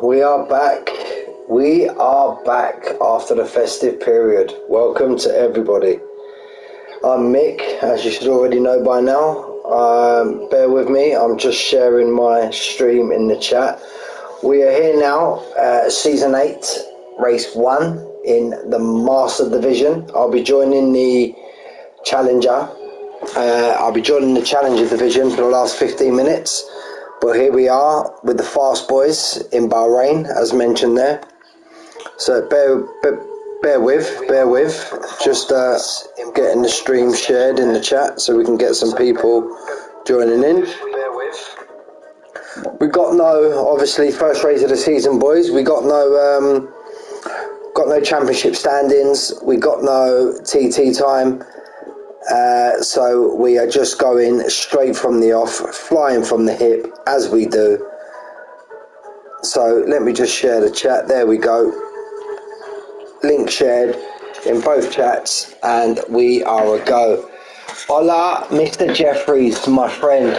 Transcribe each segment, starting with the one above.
we are back. We are back after the festive period. Welcome to everybody. I'm Mick, as you should already know by now. Bear with me, I'm just sharing my stream in the chat. We are here now, Season 8, Race 1 in the Master Division. I'll be joining the Challenger. I'll be joining the Challenger Division for the last 15 minutes. But here we are with the Fast Boys in Bahrain, as mentioned there. So bear with. Just getting the stream shared in the chat so we can get some people joining in. We got no, obviously, first race of the season, boys. We got no championship standings. We got no TT time. So we are just going straight from the off, flying from the hip, as we do. So let me just share the chat. There we go. Link shared in both chats, and we are a go. Hola, Mr. Jeffries, my friend.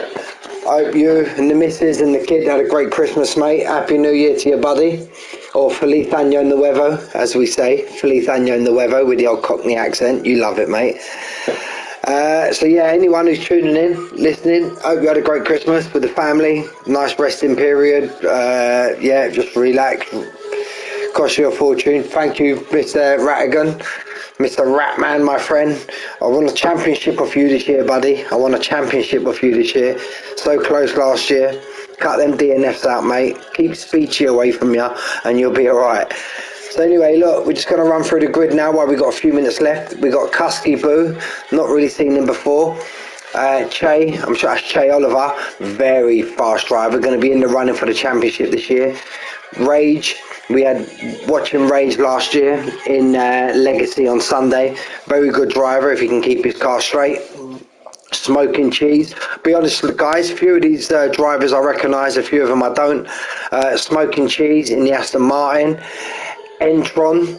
I hope you and the missus and the kid had a great Christmas, mate. Happy New Year to you, buddy. Or Feliz Año Nuevo, as we say. Feliz Año Nuevo with the old Cockney accent. You love it, mate. So yeah, anyone who's tuning in, listening, hope you had a great Christmas with the family. Nice resting period. Yeah, just relax. Cost you a fortune. Thank you, Mr. Rattigan, Mr. Ratman, my friend. I won a championship off you this year, buddy. I won a championship off you this year. So close last year. Cut them DNFs out, mate. Keep Speechy away from you, and you'll be all right. So anyway, look, we're just going to run through the grid now while we've got a few minutes left. We've got Kusky Boo, not really seen him before. Che, I'm sure that's Che Oliver, very fast driver, going to be in the running for the championship this year. Rage, we had watching Rage last year in Legacy on Sunday. Very good driver if he can keep his car straight. Smoking Cheese. Be honest, guys, a few of these drivers I recognise, a few of them I don't. Smoking Cheese in the Aston Martin. Entron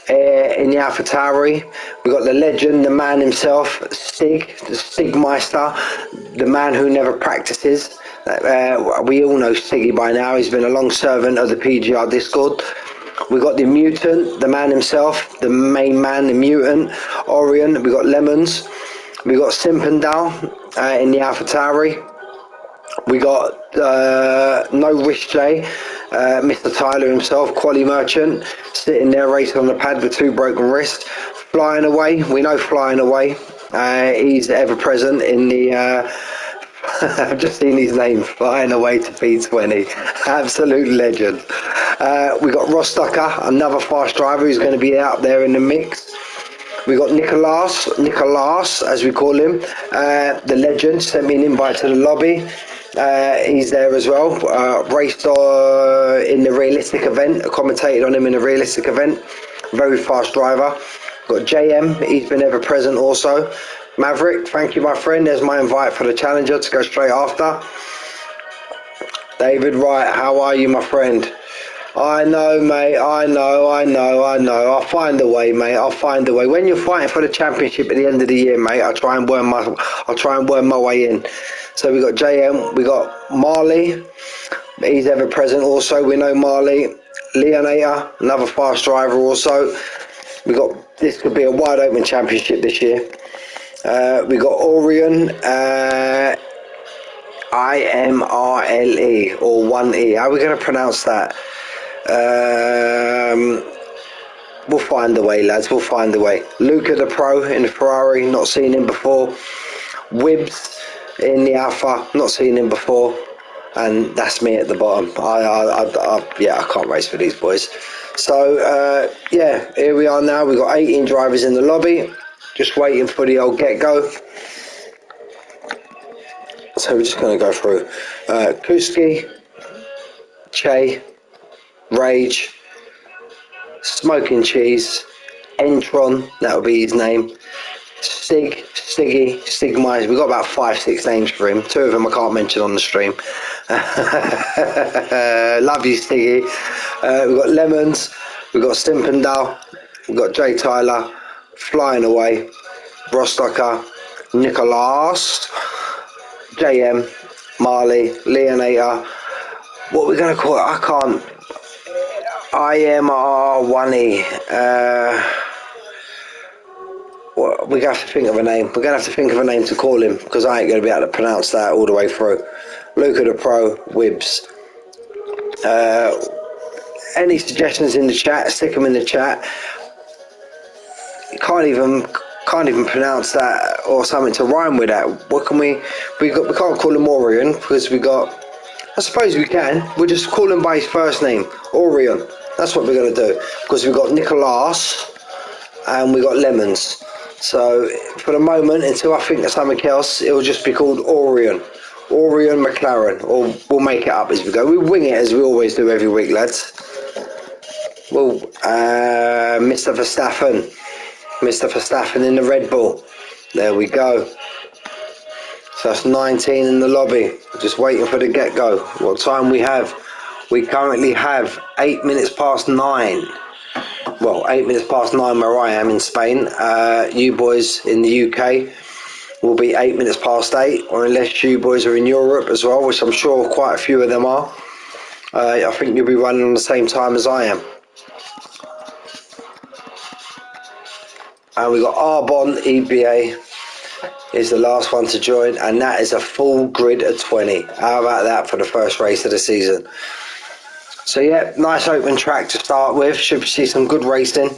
in the AlphaTauri. We've got the legend, the man himself, Stig, the Stigmeister, the man who never practices. We all know Stiggy by now. He's been a long servant of the PGR Discord. We've got the Mutant, the man himself, the main man, the Mutant, Orion. We've got Lemons. We've got Simpendal in the AlphaTauri. We got No Risk J, Mr. Tyler himself, Quali Merchant, sitting there racing on the pad with 2 broken wrists. Flying Away, we know Flying Away. He's ever present in the... I've just seen his name, Flying Away to P20. Absolute legend. We got Ross Tucker, another fast driver who's going to be out there in the mix. We got Nicolas, as we call him, the legend, sent me an invite to the lobby. He's there as well. Raced in the realistic event, commentated on him in a realistic event. Very fast driver. Got JM, he's been ever present also. Maverick, thank you, my friend. There's my invite for the Challenger to go straight after. David Wright, how are you, my friend? I know, mate. I know. I'll find a way, mate. I'll find a way. When you're fighting for the championship at the end of the year, mate, I'll try and worm my way in. So we got JM, we got Marley. He's ever present also. We know Marley. Leonator, another fast driver also. We got, this could be a wide open championship this year. We got Orion, IMRLE or 1E. How are we going to pronounce that? We'll find a way, lads. We'll find a way. Luca the Pro in the Ferrari, not seen him before. Wibbs in the Alpha, not seen him before. And that's me at the bottom. I can't race for these boys. So yeah, here we are now. We've got 18 drivers in the lobby, just waiting for the old get-go. So we're just going to go through Kuski, Che, Rage, Smoking Cheese, Entron, that'll be his name, Stig, Stiggy, Stigmeister. We've got about 5-6 names for him. 2 of them I can't mention on the stream. Love you, Stiggy. We've got Lemons, we've got Stimpendal, we've got Jay Tyler, Flying Away, Rostocker, Nicolas, JM, Marley, Leonator, what we're going to call it, I can't. IMR1E. Well, we're going to have to think of a name. We're going to have to think of a name to call him, because I ain't going to be able to pronounce that all the way through. Luca the Pro, Wibbs. Any suggestions in the chat, stick them in the chat. Can't even pronounce that or something to rhyme with that. What can we can't call him Orion, because we got, I suppose we can. We'll just call him by his first name, Orion. That's what we're going to do, because we've got Nicolas and we got Lemons. So for the moment, until I think of something else, it will just be called Orion McLaren, or we'll make it up as we go. We wing it as we always do every week, lads. Well, Mr. Verstappen in the Red Bull. There we go. So that's 19 in the lobby. Just waiting for the get-go. What time we have? We currently have 8 minutes past 9. Well, 8 minutes past 9 where I am in Spain. You boys in the UK will be 8 minutes past 8, or unless you boys are in Europe as well, which I'm sure quite a few of them are. I think you'll be running on the same time as I am. And we got Arbon EBA is the last one to join, and that is a full grid of 20. How about that for the first race of the season? So yeah, nice open track to start with. Should see some good racing.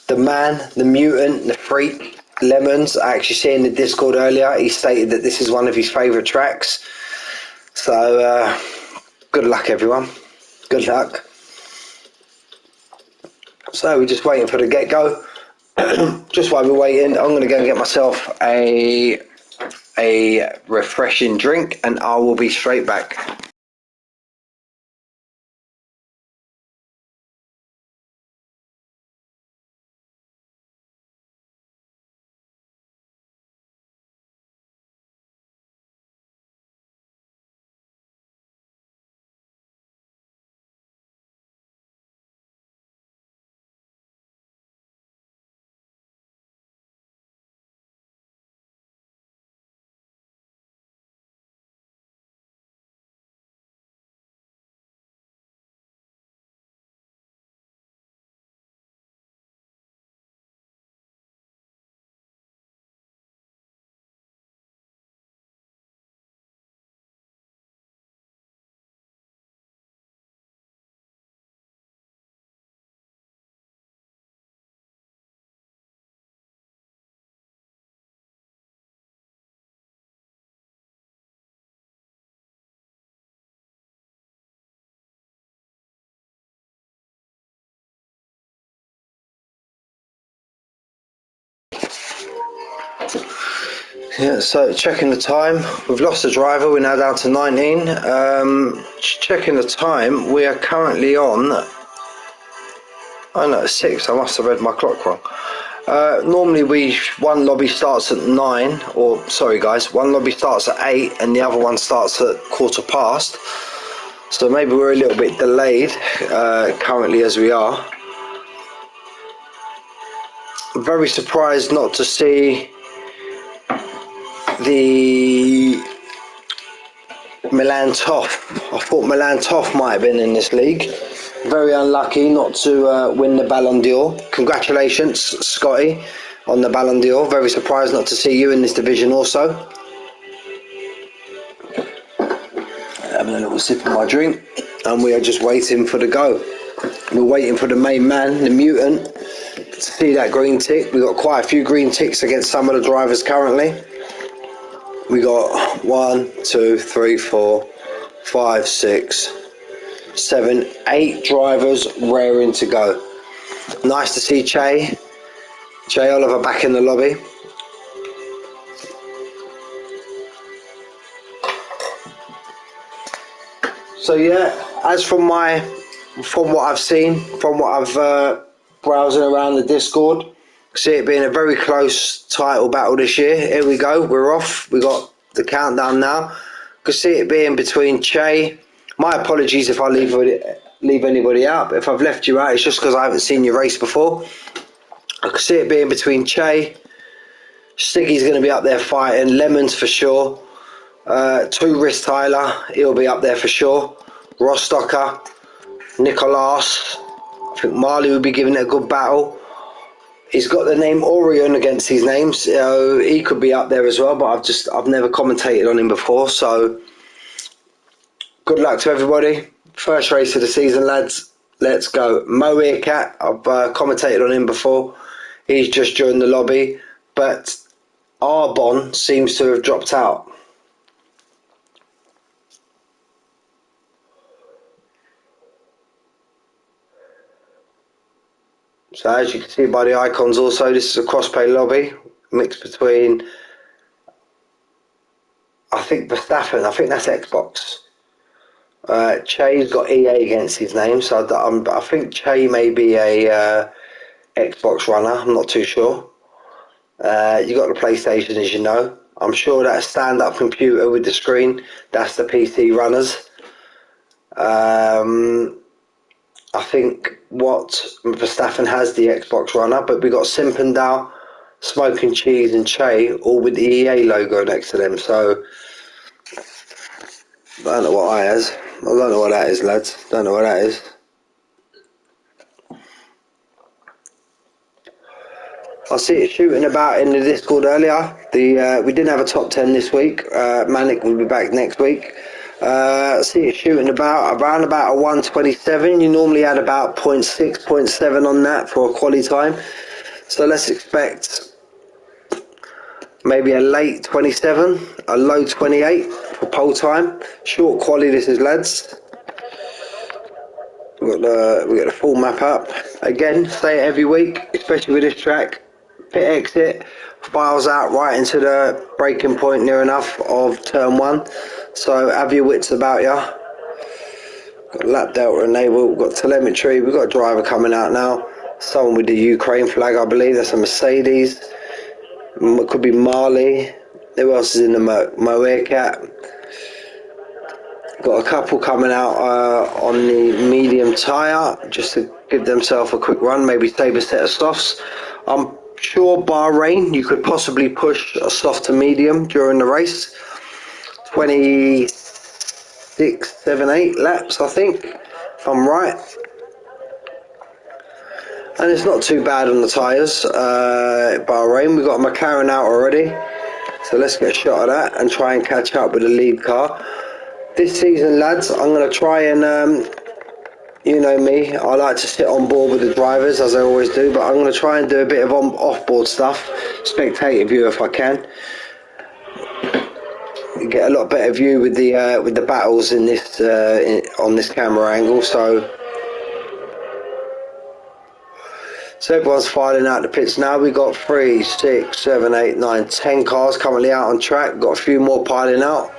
The man, the mutant, the freak, Lemons, I actually see in the Discord earlier, he stated that this is one of his favourite tracks. So good luck everyone. Good luck. So we're just waiting for the get-go. Just while we're waiting, I'm going to go and get myself a refreshing drink, and I will be straight back. Yeah, so checking the time, we've lost the driver, we're now down to 19. Checking the time, we are currently on, oh no, 6, I must have read my clock wrong. Normally one lobby starts at 9, or sorry guys, one lobby starts at 8 and the other one starts at 15:15. So maybe we're a little bit delayed currently as we are. I'm very surprised not to see the Milan Toff. I thought Milan Toff might have been in this league. Very unlucky not to win the Ballon d'Or. Congratulations, Scotty, on the Ballon d'Or. Very surprised not to see you in this division also. Having a little sip of my drink, and we are just waiting for the go. We're waiting for the main man, the mutant, to see that green tick. We've got quite a few green ticks against some of the drivers currently. We got 1, 2, 3, 4, 5, 6, 7, 8 drivers raring to go. Nice to see Che Oliver back in the lobby. So yeah, as from what I've seen, from what I've browsing around the Discord, see it being a very close title battle this year. Here we go, we're off. We got the countdown now. Could see it being between Che. My apologies if I leave anybody out, but if I've left you out, it's just because I haven't seen your race before. I could see it being between Che. Stiggy's going to be up there fighting. Lemons for sure. Two Wrist Tyler, he'll be up there for sure. Rostocker, Nicolas. I think Marley would be giving it a good battle. He's got the name Orion against his name, so he could be up there as well, but I've never commentated on him before, so good luck to everybody. First race of the season, lads. Let's go. Mo Earcat, I've commentated on him before. He's just joined the lobby, but Arbon seems to have dropped out. So as you can see by the icons also, this is a crossplay lobby, mixed between, I think Verstappen, I think that's Xbox. Che's got EA against his name, so I think Che may be a Xbox runner, I'm not too sure. You got the PlayStation, as you know. I'm sure that stand-up computer with the screen, that's the PC runners. I think what Verstappen has the Xbox runner, but we got Simpendal, Smoking Cheese, and Che all with the EA logo next to them. So I don't know what I has. I don't know what that is, lads. Don't know what that is. I see it shooting about in the Discord earlier. We didn't have a top 10 this week. Manic will be back next week. I see it shooting around about a 127. You normally add about 0.6, 0.7 on that for a quali time. So let's expect maybe a late 27, a low 28 for pole time. Short quali this is, lads. We got the full map up. Again, say it every week, especially with this track. Pit exit, files out right into the braking point near enough of turn 1. So have your wits about you. Got lap delta enabled, we've got telemetry, we've got a driver coming out now. Someone with the Ukraine flag, I believe. That's a Mercedes. It could be Marley. Who else is in the Mo Earcat? Got a couple coming out on the medium tyre just to give themselves a quick run, maybe save a set of softs. I'm sure Bahrain, you could possibly push a soft to medium during the race. 26, 7, 8 laps, I think, if I'm right. And it's not too bad on the tyres. Bahrain, we've got a McLaren out already. So let's get a shot of that and try and catch up with the lead car. This season, lads, I'm going to try and, you know me, I like to sit on board with the drivers, as I always do, but I'm going to try and do a bit of off-board stuff, spectator view if I can. You get a lot better view with the battles in this on this camera angle, so everyone's filing out the pits now. We've got 3, 6, 7, 8, 9, 10 cars currently out on track. Got a few more piling out.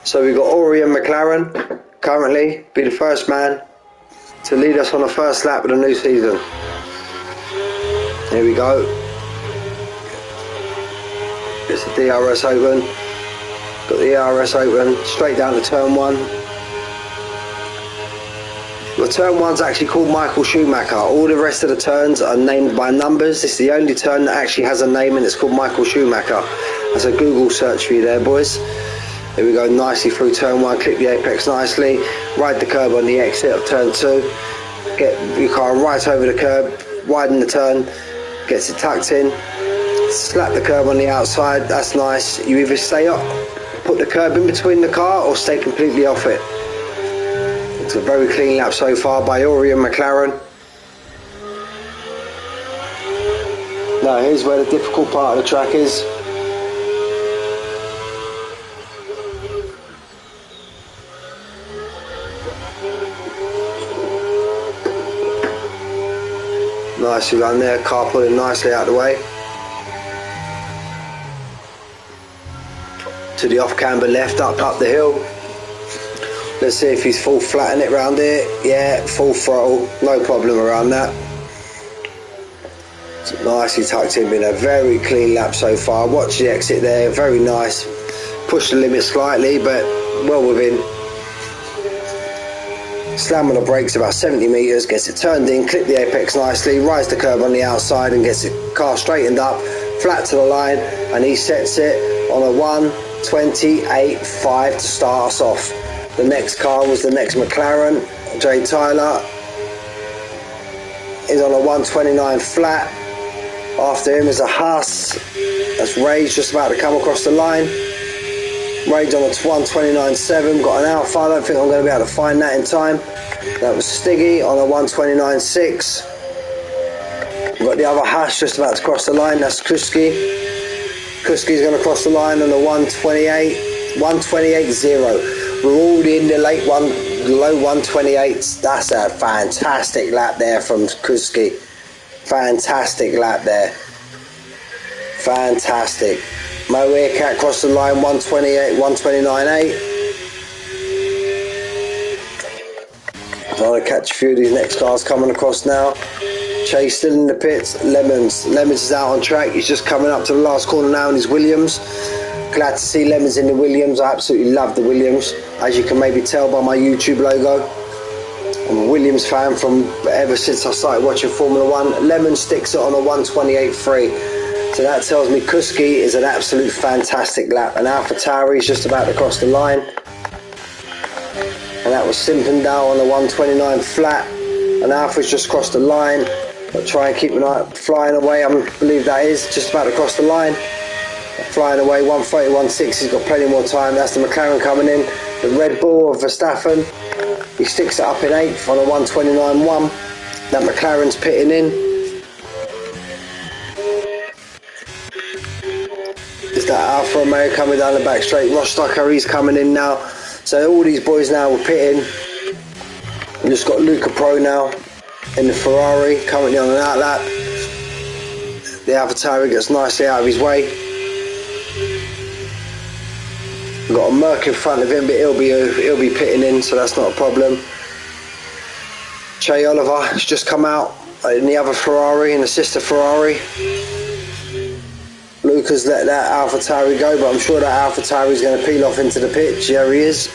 So we've got Orion McLaren currently be the first man to lead us on the first lap of the new season. Here we go. It's the DRS open. Got the ERS open. Straight down to turn 1. Well, turn 1's actually called Michael Schumacher. All the rest of the turns are named by numbers. This is the only turn that actually has a name, and it's called Michael Schumacher. That's a Google search for you there, boys. Here we go, nicely through turn 1, clip the apex nicely, ride the curb on the exit of turn 2, get your car right over the curb, widen the turn, gets it tucked in, slap the curb on the outside, that's nice. You either stay up, put the curb in between the car, or stay completely off it. It's a very clean lap so far by Orion McLaren. Now here's where the difficult part of the track is. Nicely run there, car pulling nicely out of the way. To the off camber left, up the hill. Let's see if he's full flatting it round here. Yeah, full throttle, no problem around that. It's nicely tucked in, been a very clean lap so far. Watch the exit there, very nice. Push the limit slightly, but well within. Slam on the brakes about 70 metres, gets it turned in, clip the apex nicely, rides the curb on the outside and gets the car straightened up, flat to the line, and he sets it on a 1:28.5 to start us off. The next car was the next McLaren. Jay Tyler is on a 1:29 flat. After him is a Haas. That's Rage just about to come across the line. Rage on a 1:29.7. Got an Alpha. I don't think I'm going to be able to find that in time. That was Stiggy on a 1:29.6. We've got the other Haas just about to cross the line. That's Kuski. Kuski's going to cross the line on a 1:28.0. We're already in the low 1:28s. That's a fantastic lap there from Kuski. Fantastic lap there. Fantastic. Mo Earcat crossed the line 1:29.8. I'm going to catch a few of these next cars coming across now. Chase still in the pits. Lemons is out on track. He's just coming up to the last corner now in his Williams. Glad to see Lemons in the Williams. I absolutely love the Williams, as you can maybe tell by my YouTube logo. I'm a Williams fan from ever since I started watching Formula 1. Lemons sticks it on a 1:28.3. So that tells me Kuski is an absolute fantastic lap. And AlphaTauri is just about to cross the line. And that was Simpendal on the 1:29 flat. And Alpha's just crossed the line. I'll try and keep an eye flying away. I believe that is just about to cross the line. Flying away 1:31.6. He's got plenty more time. That's the McLaren coming in. The Red Bull of Verstappen. He sticks it up in 8th on a 1:29.1. That McLaren's pitting in. Is that Alfa Romeo coming down the back straight? Rostocker, he's coming in now. So all these boys now were pitting. We've just got Luca Pro now in the Ferrari, currently on an outlap. The AlphaTauri gets nicely out of his way. We've got a Merc in front of him, but he'll be pitting in, so that's not a problem. Che Oliver has just come out in the other Ferrari, in the sister Ferrari. Luca's let that AlphaTauri go, but I'm sure that AlphaTauri is going to peel off into the pitch. There he is.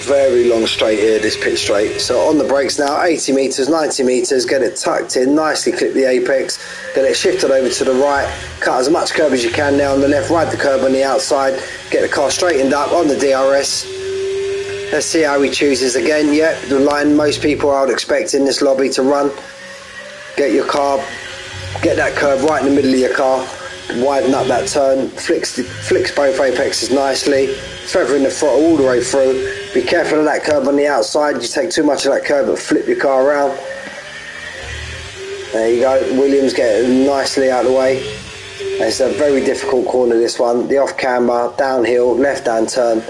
Very long straight here, this pit straight. So on the brakes now, 80 metres, 90 metres, get it tucked in, nicely clip the apex, get it shifted over to the right, cut as much curb as you can now on the left, ride the curb on the outside, get the car straightened up on the DRS. Let's see how he chooses again. Yep, the line most people I would expect in this lobby to run. Get your car, get that curb right in the middle of your car, widen up that turn, flicks both apexes nicely, feathering the throttle all the way through. Be careful of that curb on the outside. You take too much of that curb and flip your car around. There you go. Williams getting nicely out of the way. It's a very difficult corner, this one. The off camber, downhill, left hand turn.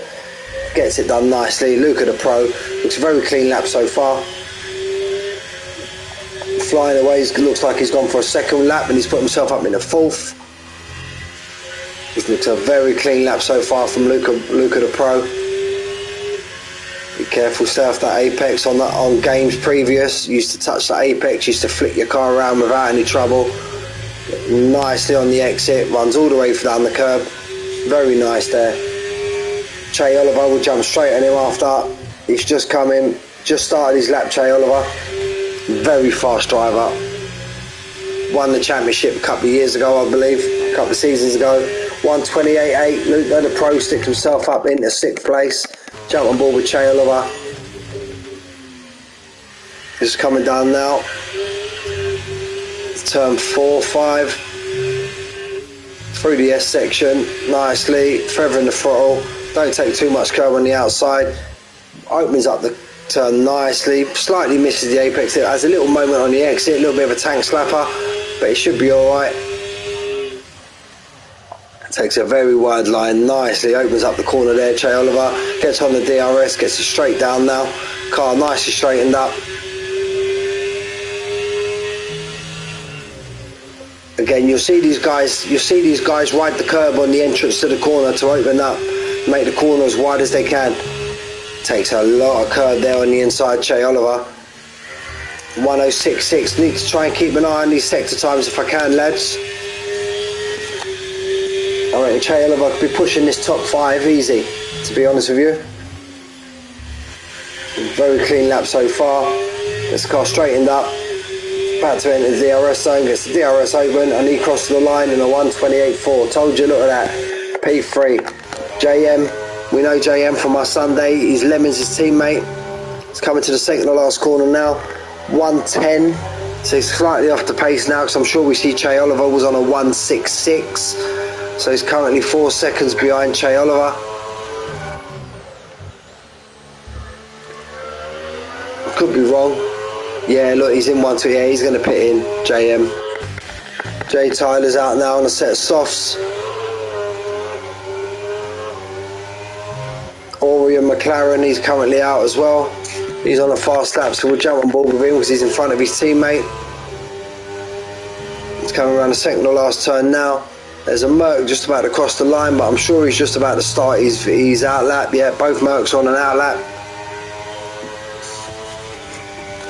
Gets it done nicely. Luca the Pro. Looks a very clean lap so far. Flying away, looks like he's gone for a second lap and he's put himself up in the 4th. This looks a very clean lap so far from Luca the Pro. Be careful, stay off that apex. On games previous, used to touch that apex, used to flick your car around without any trouble. Nicely on the exit, runs all the way down the curb. Very nice there. Che Oliver will jump straight on him after. He's just come in, just started his lap, Che Oliver. Very fast driver. Won the championship a couple of years ago, I believe, a couple of seasons ago. 1:28.8. Luca the Pro sticks himself up into 6th place. Jump on board with Che Oliver. This is coming down now. Turn 4, 5. Through the S section, nicely, feathering the throttle. Don't take too much curb on the outside. Opens up the turn nicely. Slightly misses the apex. It has a little moment on the exit, a little bit of a tank slapper, but it should be alright. Takes a very wide line, nicely opens up the corner there. Che Oliver gets on the DRS, gets it straight down now. Car nicely straightened up. Again, you'll see these guys ride the curb on the entrance to the corner to open up, make the corner as wide as they can. Takes a lot of curb there on the inside, Che Oliver. 1:06.6. Need to try and keep an eye on these sector times if I can, lads. I reckon Che Oliver could be pushing this top 5 easy, to be honest with you. Very clean lap so far. Gets the car straightened up. About to enter the DRS zone. Gets the DRS open and he crosses the line in a 1:28.4. Told you, look at that. P3. JM. We know JM from our Sunday. He's Lemons' his teammate. It's coming to the second to last corner now. 1:10. So he's slightly off the pace now because I'm sure we see Che Oliver was on a 1:66. So he's currently 4 seconds behind Che Oliver. Could be wrong. Yeah, look, he's in 1-2. Yeah, he's going to pit in. JM. Jay Tyler's out now on a set of softs. Orion McLaren, he's currently out as well. He's on a fast lap, so we'll jump on board with him because he's in front of his teammate. He's coming around the second to last turn now. There's a Merc just about to cross the line, but I'm sure he's just about to start his out lap. Yeah, both Mercs are on an out lap.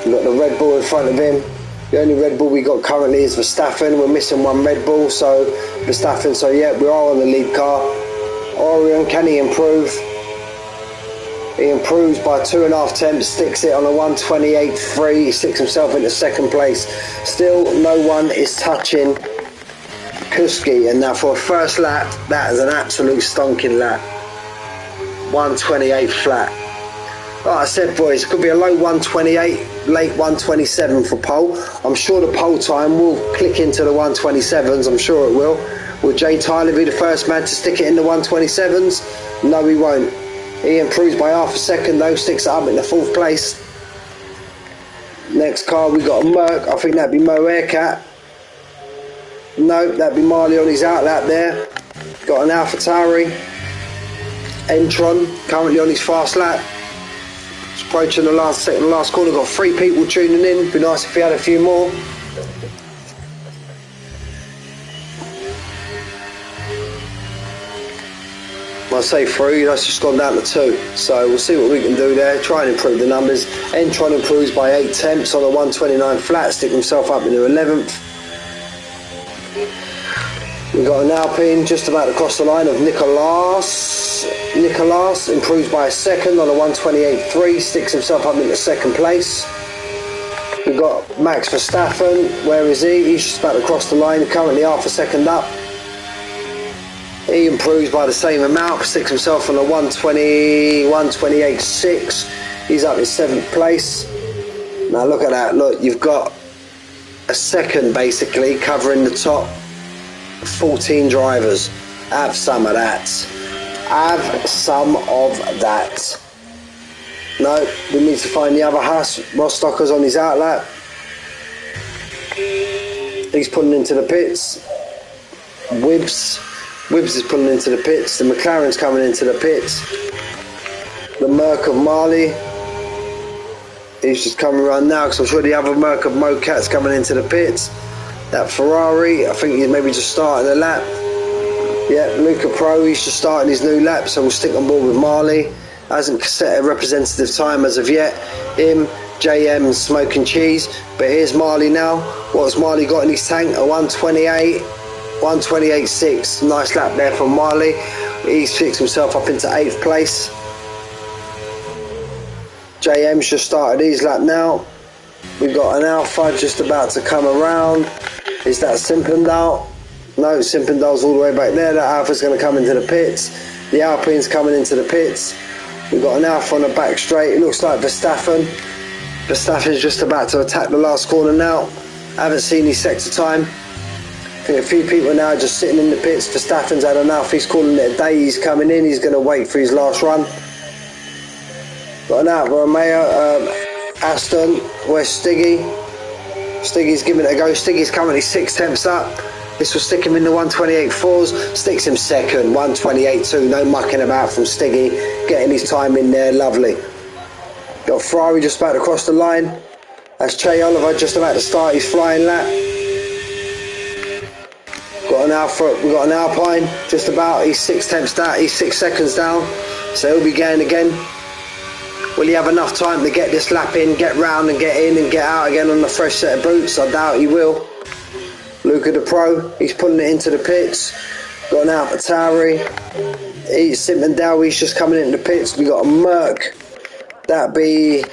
We've got the Red Bull in front of him. The only Red Bull we got currently is Verstappen. We're missing one Red Bull, so Verstappen. So yeah, we are on the lead car. Orion, can he improve? He improves by 2.5 tenths, sticks it on a 1:28.3. He sticks himself into second place. Still, no one is touching Kuski. And now for a first lap, that is an absolute stonking lap. 1:28 flat. Like I said, boys, it could be a low 1:28, late 1:27 for pole. I'm sure the pole time will click into the 1:27s. I'm sure it will. Will Jay Tyler be the first man to stick it in the 1:27s? No, he won't. He improves by half a second though, sticks it up in the 4th place. Next car we got a Merc. I think that'd be Mo Aircat. No, that'd be Marley on his out lap there. Got an AlphaTauri. Entron currently on his fast lap. Approaching the second to last corner. Got 3 people tuning in. It'd be nice if we had a few more. I say 3, that's just gone down to 2. So we'll see what we can do there. Try and improve the numbers. Entron improves by 8 tenths on a 1:29 flat, stick himself up into 11th. We've got an Alpine just about to cross the line of Nicolas. Nicolas improves by a second on a 1:28.3, sticks himself up into second place. We've got Max Verstappen. Where is he? He's just about to cross the line, currently half a second up. He improves by the same amount, sticks himself on a 1:28.6. He's up in 7th place. Now look at that, look, you've got a second basically covering the top 14 drivers. Have some of that. Have some of that. No, we need to find the other Haas. Rostocker's on his out lap. He's pulling into the pits. Wibbs is pulling into the pits. The McLaren's coming into the pits. The Merc of Marley. He's just coming around now because I'm sure the other Merc of Mocat's coming into the pits. That Ferrari, I think he's maybe just starting a lap. Yeah, Luca Pro, he's just starting his new lap, so we'll stick on board with Marley. Hasn't set a representative time as of yet. Him, JM and Smoking Cheese. But here's Marley now. What's Marley got in his tank? A 1:28.6. Nice lap there from Marley. He's fixed himself up into 8th place. JM's just started his lap now. We've got an Alpha just about to come around. Is that Simpendal? No, Simpendal's all the way back there. That Alpha's going to come into the pits. The Alpine's coming into the pits. We've got an Alpha on the back straight. It looks like Verstappen. Verstappen's just about to attack the last corner now. Haven't seen his sector time. I think a few people now are just sitting in the pits. Verstappen's had enough. He's calling it a day. He's coming in. He's going to wait for his last run. Got an Alfa Romeo, Aston. Where's Stiggy? Stiggy's giving it a go. Stiggy's currently 6 tenths up. This will stick him in the 1:28.4s. Sticks him second. 1:28.2. No mucking about from Stiggy. Getting his time in there. Lovely. Got Ferrari just about to cross the line. That's Che Oliver just about to start his flying lap. Got an Alpha. We've got an Alpine just about. He's 6 tenths down. He's 6 seconds down. So he'll be going again. Will he have enough time to get this lap in, get round and get in and get out again on the fresh set of boots? I doubt he will. Luca the Pro, he's pulling it into the pits. Got an AlphaTauri. Simpendal, he's just coming into the pits. We got a Merc. That'd be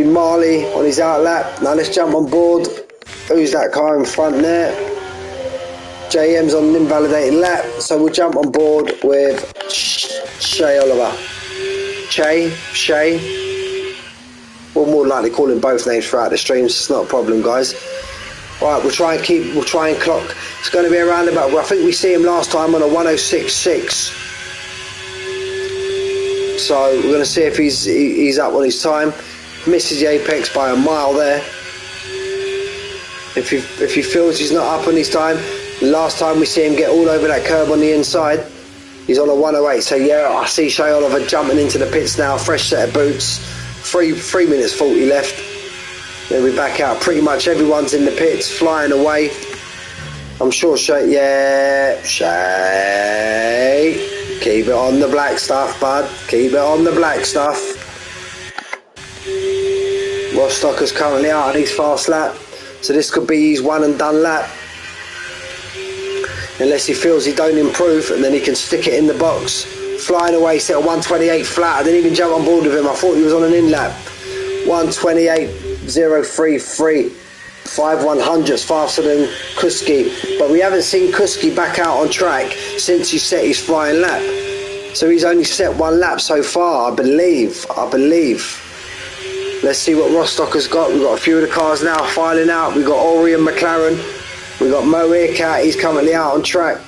Marley on his out lap. Now let's jump on board. Who's that car in front there? JM's on an invalidated lap, so we'll jump on board with Shay Oliver. Shay. We'll more likely call him both names throughout the streams. It's not a problem, guys. Right, we'll try and clock. It's going to be around about. I think we see him last time on a 106.6. So we're going to see if he's up on his time. Misses the apex by a mile there. If he feels he's not up on his time, last time we see him get all over that curb on the inside, he's on a 108. So yeah, I see Shay Oliver jumping into the pits now. Fresh set of boots. 3 minutes 40 left. Then we back out. Pretty much everyone's in the pits, flying away. I'm sure Shay. Keep it on the black stuff, bud. Keep it on the black stuff. Rostocker's currently out on his fast lap. So this could be his one and done lap. Unless he feels he don't improve, and then he can stick it in the box. Flying away, set a 128 flat. I didn't even jump on board with him. I thought he was on an in lap. 128.033. 5/100ths faster than Kuski. But we haven't seen Kuski back out on track since he set his flying lap. So he's only set 1 lap so far, I believe. Let's see what Rostocker's got. We've got a few of the cars now filing out. We've got Ori and McLaren. We've got Mo Earcat. He's currently out on track.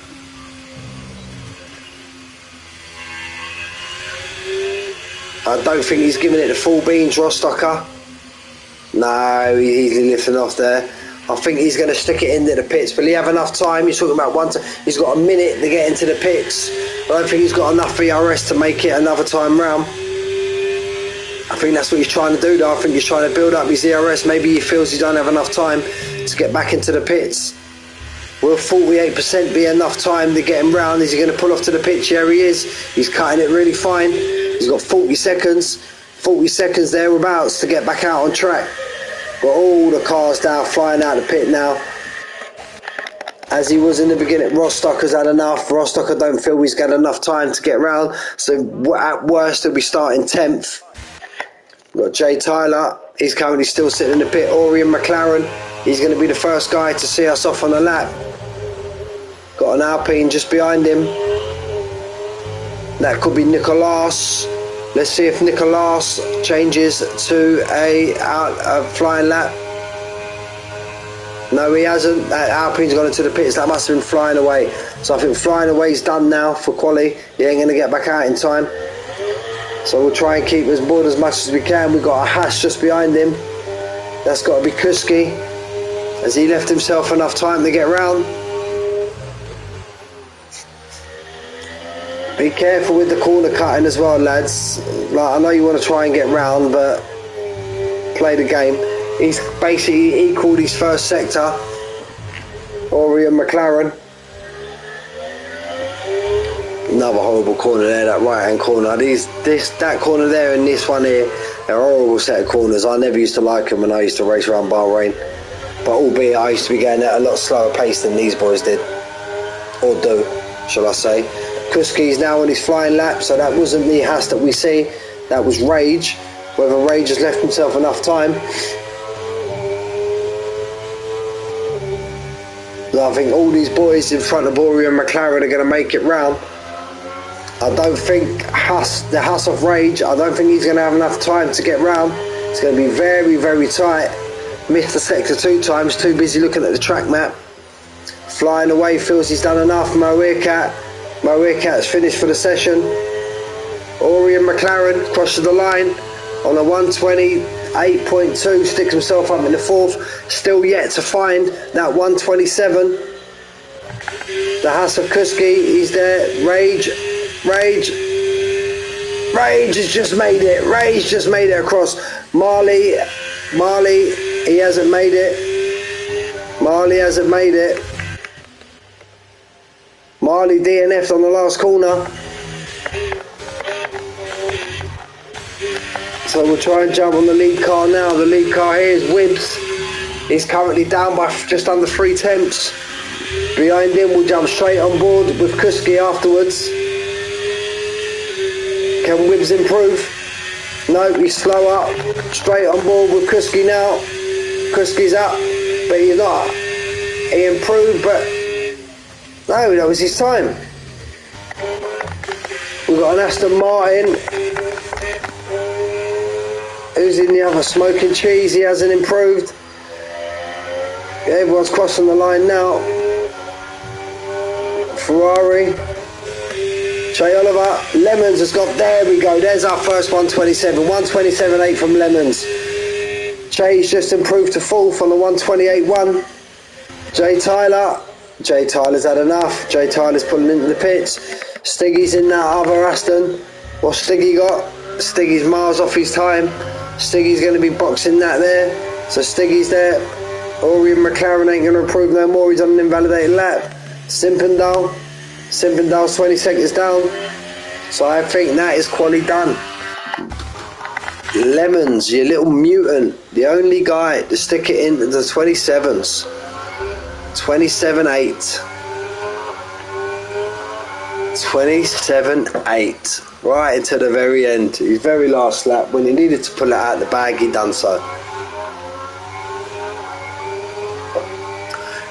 I don't think he's giving it the full beans, Rostocker. No, he's easily lifting off there. I think he's going to stick it into the pits. Will he have enough time? He's talking about he's got a minute to get into the pits. I don't think he's got enough VRS to make it another time round. I think that's what he's trying to do though. I think he's trying to build up his ERS. Maybe he feels he don't have enough time to get back into the pits. Will 48% be enough time to get him round? Is he going to pull off to the pitch? Here he is. He's cutting it really fine. He's got 40 seconds thereabouts to get back out on track. Got all the cars down, flying out the pit now. As he was in the beginning, Rostocker's had enough. Rostocker don't feel he's got enough time to get round. So at worst, he'll be starting 10th. We've got Jay Tyler. He's currently still sitting in the pit. Ori and McLaren. He's going to be the first guy to see us off on the lap. Got an Alpine just behind him. That could be Nicolas. Let's see if Nicolas changes to a flying lap. No, he hasn't. That Alpine's gone into the pits. That must have been flying away. So I think flying away's done now for quali. He ain't going to get back out in time. So we'll try and keep us board as much as we can. We've got a Haas just behind him. That's got to be Kuski. Has he left himself enough time to get round? Be careful with the corner cutting as well, lads. Like, I know you want to try and get round, but play the game. He's basically equalled his first sector. Ori and McLaren. Another horrible corner there, that right hand corner. That corner there and this one here, they're a horrible set of corners. I never used to like them when I used to race around Bahrain. But albeit I used to be going at a lot slower pace than these boys did. Or do, shall I say. Kuski's now on his flying lap, so that wasn't the Haas that we see. That was Rage. Whether Rage has left himself enough time. I think all these boys in front of Ori and McLaren are going to make it round. I don't think the Haas of Rage, I don't think he's going to have enough time to get round. It's going to be very, very tight. Missed the sector 2 times, too busy looking at the track map. Flying away, feels he's done enough. Mo Earcat's finished for the session. Ori and McLaren crosses the line on a 128.2, sticks himself up in the 4th. Still yet to find that 127. The Haas of Kuski, he's there. Rage has just made it. Rage just made it across. Marley, he hasn't made it. Marley DNF'd on the last corner. So we'll try and jump on the lead car now. The lead car here is Wibbs. He's currently down by just under 3 tenths. Behind him, we'll jump straight on board with Kuski afterwards. Can Wibbs improve? No, he's slower. Straight on board with Kuski now. Kuski's up, but he's not. He improved, but no, that was his time. We've got an Aston Martin who's in the other smoking cheese. He hasn't improved. Everyone's crossing the line now. Ferrari. Che Oliver. Lemons has got, there we go. There's our first 127. 127.8 from Lemons. Che's just improved to fourth on the 128.1. Jay Tyler. Jay Tyler's had enough. Jay Tyler's pulling into the pits. Stiggy's in that other Aston. What's Stiggy got? Stiggy's miles off his time. Stiggy's going to be boxing that there. So Stiggy's there. Orion McLaren ain't going to improve no more. He's on an invalidated lap. Simpendal's 20 seconds down. So I think that is quality done. Lemons, you little mutant. The only guy to stick it into the 27s. 27.8. 27.8. Right into the very end. His very last lap. When he needed to pull it out of the bag, he done so.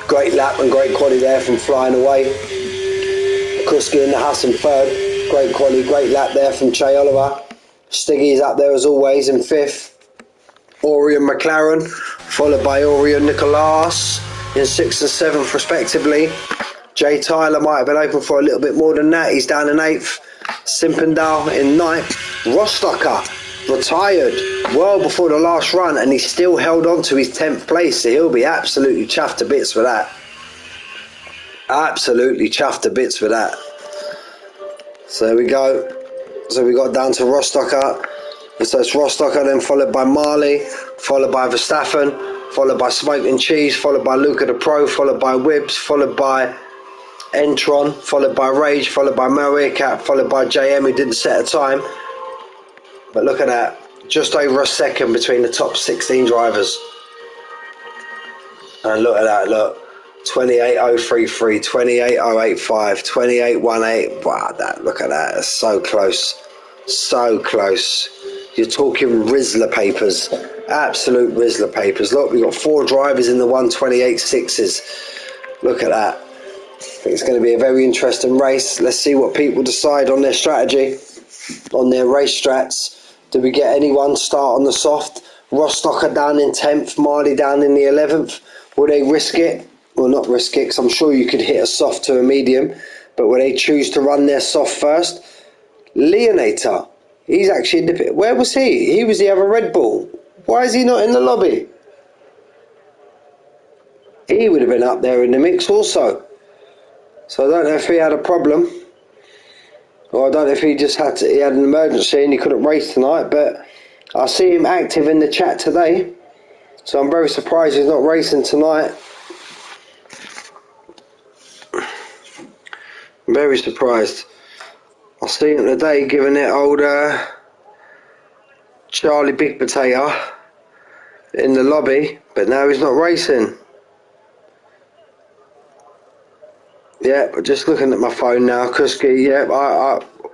Great lap and great quality there from flying away. Kuski in the Haas in third. Great quality, great lap there from Che Oliver. Stiggy's up there as always in fifth. Orion McLaren, followed by Orion Nicolas in sixth and seventh respectively. Jay Tyler might have been open for a little bit more than that. He's down in eighth. Simpendal in ninth. Rostocker retired well before the last run and he still held on to his 10th place, so he'll be absolutely chuffed to bits for that. Absolutely chuffed to bits for that. So there we go. So we got down to Rostocker. So it's Rostocker, then followed by Marley, followed by Verstappen, followed by Smoke and Cheese, followed by Luca the Pro, followed by Wibbs, followed by Entron, followed by Rage, followed by Maricat, followed by JM, who didn't set a time. But look at that, just over a second between the top 16 drivers. And look at that, look. 28.033, 28.085, 28.18. Wow, that, look at that, it's so close. So close. You're talking Rizzler papers. Absolute Rizzler papers. Look, we've got 4 drivers in the 128.6s. Look at that. I think it's going to be a very interesting race. Let's see what people decide on their strategy, on their race strats. Do we get anyone start on the soft? Rostocker down in 10th, Marley down in the 11th. Will they risk it? Well, not risk it, because I'm sure you could hit a soft to a medium, but will they choose to run their soft first? Leonator, he's actually in the pit. Where was he? He was the other Red Bull. Why is he not in the lobby? He would have been up there in the mix also. So I don't know if he had a problem, or I don't know if he just had he had an emergency and he couldn't race tonight, but I see him active in the chat today, so I'm very surprised he's not racing tonight. I'm very surprised. I see him today giving it old Charlie Big Potato in the lobby, but now he's not racing. Yeah, just looking at my phone now, Kuski. Yeah,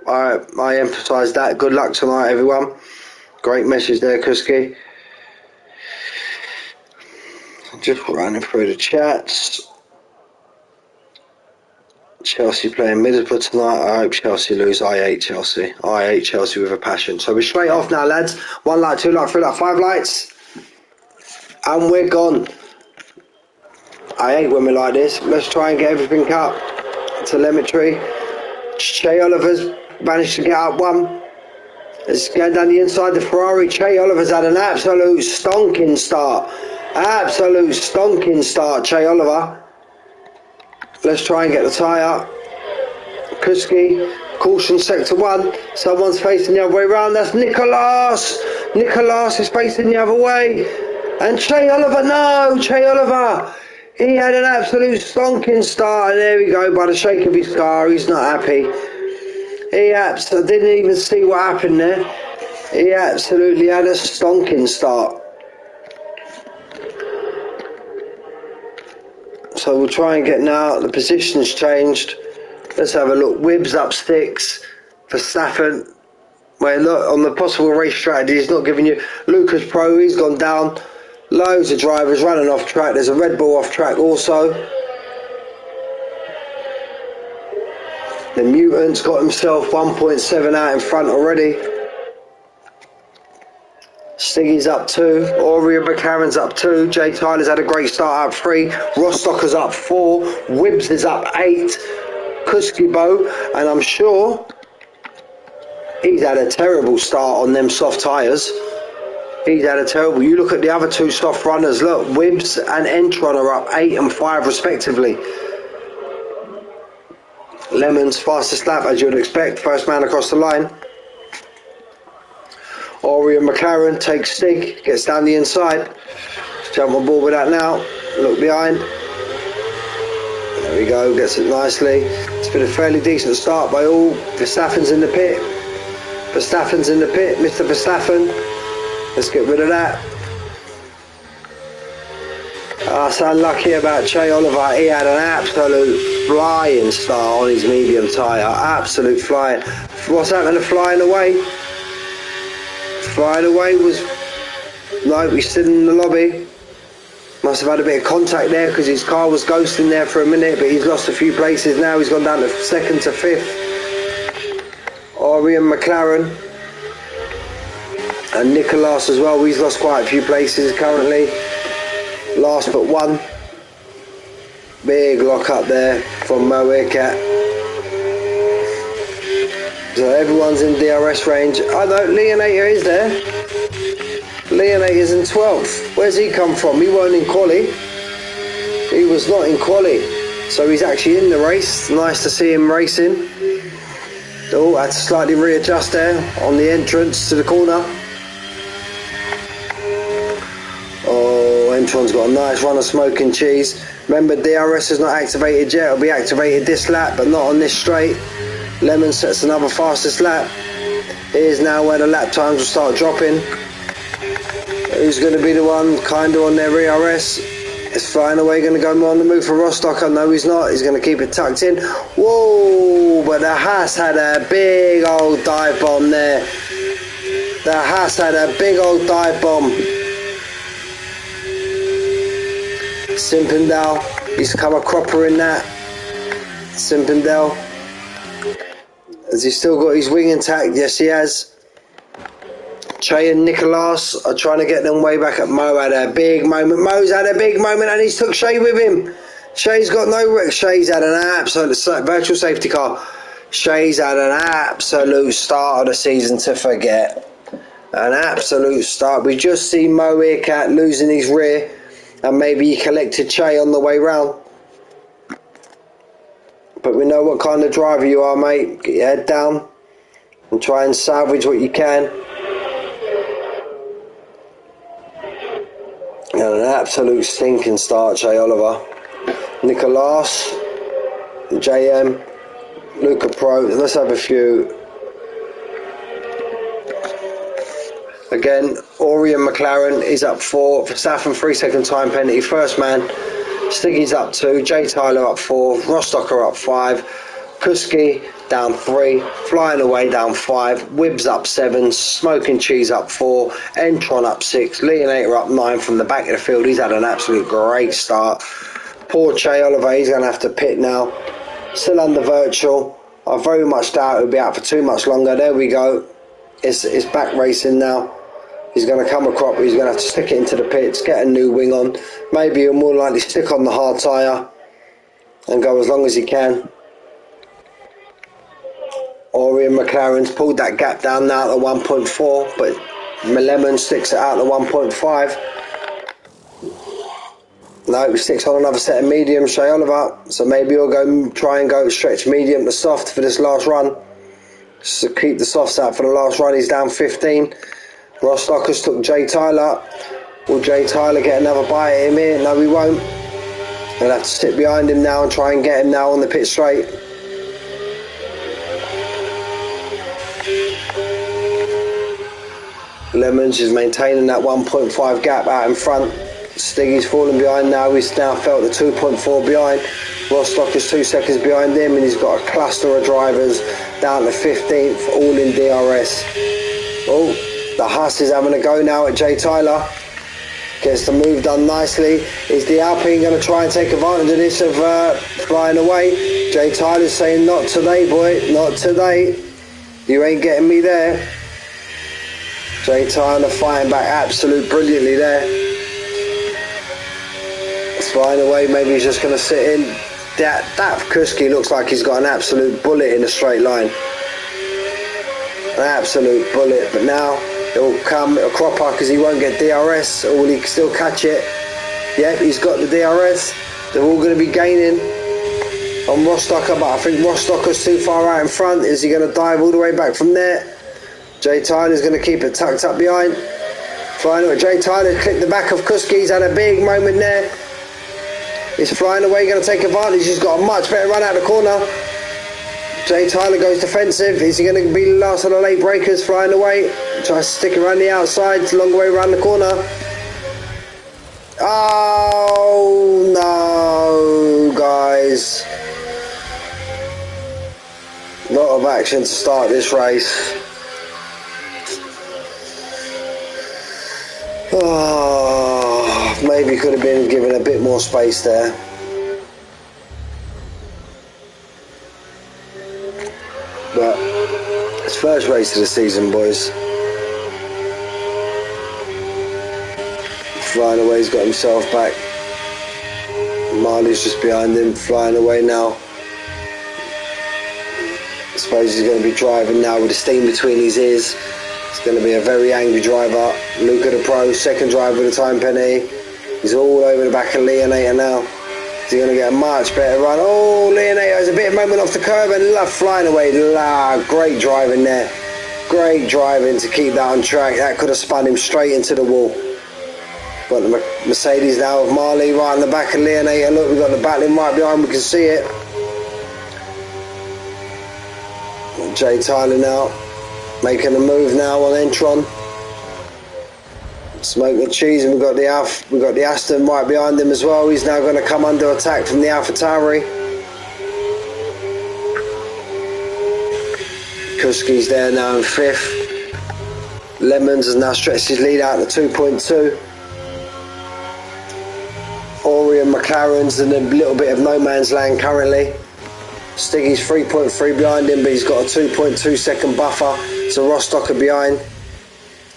I emphasise that. Good luck tonight, everyone. Great message there, Kuski. Just running through the chats. Chelsea playing Middlesbrough tonight. I hope Chelsea lose. I hate Chelsea. I hate Chelsea with a passion. So we're straight off now, lads. 1 light, 2 light, 3 light, 5 lights. And we're gone. I hate when we're like this. Let's try and get everything up. Telemetry. Che Oliver's managed to get up one. It's going down the inside the Ferrari. Che Oliver's had an absolute stonking start. Absolute stonking start, Che Oliver. Let's try and get the tyre. Kuski, caution sector 1. Someone's facing the other way round. That's Nicolas. Nicolas is facing the other way. And Che Oliver, no, Che Oliver. He had an absolute stonking start. And there we go, by the shake of his car, he's not happy. He absolutely didn't even see what happened there. He absolutely had a stonking start. So we'll try and get now, the position's changed. Let's have a look. Wibbs up 6. Verstappen Well, look, on the possible race strategy, he's not giving you... Lucas Pro, he's gone down. Loads of drivers running off track. There's a Red Bull off track also. The Mutant's got himself 1.7 out in front already. Stiggy's up 2. Orion McLaren's up 2. Jay Tyler's had a great start up 3. Rostocker's up 4. Wibbs is up 8. Kuskibo, and I'm sure he's had a terrible start on them soft tyres. He's had a terrible... You look at the other 2 soft runners. Look, Wibbs and Entron are up 8 and 5 respectively. Lemon's fastest lap, as you would expect. First man across the line. Orion McLaren takes Stig, gets down the inside. Jump on board with that now. Look behind. There we go, gets it nicely. It's been a fairly decent start by all. Verstappen's in the pit. Verstappen's in the pit, Mr. Verstappen. Let's get rid of that. That's unlucky about Che Oliver. He had an absolute flying start on his medium tyre. Absolute flying. What's happened to flying away? Flying away was... No, he's sitting in the lobby. Must have had a bit of contact there because his car was ghosting there for a minute, but he's lost a few places now. He's gone down to 2nd to 5th. Orion McLaren. And Nicolas as well. He's lost quite a few places currently. Last but 1. Big lock up there from Moecat. So everyone's in DRS range. I know Leonator is there. Leonator's in 12th. Where's he come from? He weren't in quali. He was not in quali. So he's actually in the race. Nice to see him racing. Oh, had to slightly readjust there on the entrance to the corner. Oh, Entron's got a nice run of smoking cheese. Remember, DRS is not activated yet. It'll be activated this lap, but not on this straight. Lemon sets another fastest lap. Here's now where the lap times will start dropping. Who's going to be the one kind of on their ERS? It's flying away, going to go on the move for Rostocker. No, he's not. He's going to keep it tucked in. Whoa! But the Haas had a big old dive bomb there. The Haas had a big old dive bomb. Simpendal. He's come a cropper in that. Simpendal. Has he still got his wing intact? Yes, he has. Che and Nicolas are trying to get them way back at Mo. Had a big moment. Mo's had a big moment and he's took Che with him. Shea's got no wreck. Shea's had an absolute virtual safety car. Shea's had an absolute start of the season to forget. An absolute start. We just see Mo Earcat losing his rear and maybe he collected Che on the way round. But we know what kind of driver you are, mate. Get your head down and try and salvage what you can. And an absolute stinking start, Che Oliver. Nicolas, JM, Luca Pro. Let's have a few. Again, Orion McLaren is up 4. Verstappen 3-second time penalty. First man. Stiggy's up 2, Jay Tyler up 4, Rostocker up 5, Kuski down 3, Flying Away down 5, Wibbs up 7, Smoking Cheese up 4, Entron up 6, Leonator up 9 from the back of the field. He's had an absolute great start. Poor Che Oliver, he's going to have to pit now. Still under virtual. I very much doubt he'll be out for too much longer. There we go. It's back racing now. He's going to come a crop, he's going to have to stick it into the pits, get a new wing on. Maybe he'll more likely stick on the hard tyre and go as long as he can. Orion McLaren's pulled that gap down now to 1.4, but Lemon sticks it out to 1.5. No, he sticks on another set of medium, Che Oliver. So maybe he'll go try and go stretch medium to soft for this last run. So keep the softs out for the last run. He's down 15. Rostocker's took Jay Tyler. Will Jay Tyler get another bite at him here? No, he won't. We'll have to sit behind him now and try and get him now on the pit straight. Lemons is maintaining that 1.5 gap out in front. Stiggy's fallen behind now. He's now felt the 2.4 behind. Rostock is 2 seconds behind him, and he's got a cluster of drivers down to 15th, all in DRS. Oh, the Huss is having a go now at Jay Tyler. Gets the move done nicely. Is the Alpine going to try and take advantage of this, of flying away? Jay Tyler's saying, not today, boy, not today. You ain't getting me there. Jay Tyler fighting back absolute brilliantly there. Flying away, maybe he's just going to sit in. That Kuski looks like he's got an absolute bullet in a straight line. An absolute bullet, but now it'll crop up because he won't get DRS, or will he still catch it? Yep, he's got the DRS. They're all going to be gaining on Rostocker, but I think Rostocker's too far out in front. Is he going to dive all the way back from there? Jay Tyler's going to keep it tucked up behind. Flying away. Jay Tyler clipped the back of Kuski. He's had a big moment there. He's flying away, going to take advantage. He's got a much better run out of the corner. Jay Tyler goes defensive. Is he going to be the last of the late breakers? Flying away. Tries to stick around the outside. It's a long way around the corner. Oh no, guys. A lot of action to start this race. Oh, maybe could have been given a bit more space there. But it's first race of the season, boys. Flying away, he's got himself back. Marley's just behind him, flying away now. I suppose he's going to be driving now with the steam between his ears. It's going to be a very angry driver. Luca the Pro, second driver with a time penny. He's all over the back of Leonator now. He's going to get a much better run. Oh, Leonator has a bit of moment off the curb and love flying away. Great driving there. Great driving to keep that on track. That could have spun him straight into the wall. But the Mercedes now of Marley right in the back of Leonator. Look, we've got the battling right behind. We can see it. Jay Tyler now making a move now on Entron. Smoking cheese, and we've got the Aston right behind him as well. He's now going to come under attack from the AlphaTauri. Kuski's there now in 5th. Lemons has now stretched his lead out to 2.2. Ori and McLaren's in a little bit of no man's land currently. Stiggy's 3.3 behind him, but he's got a 2.2 second buffer to Rostocker behind.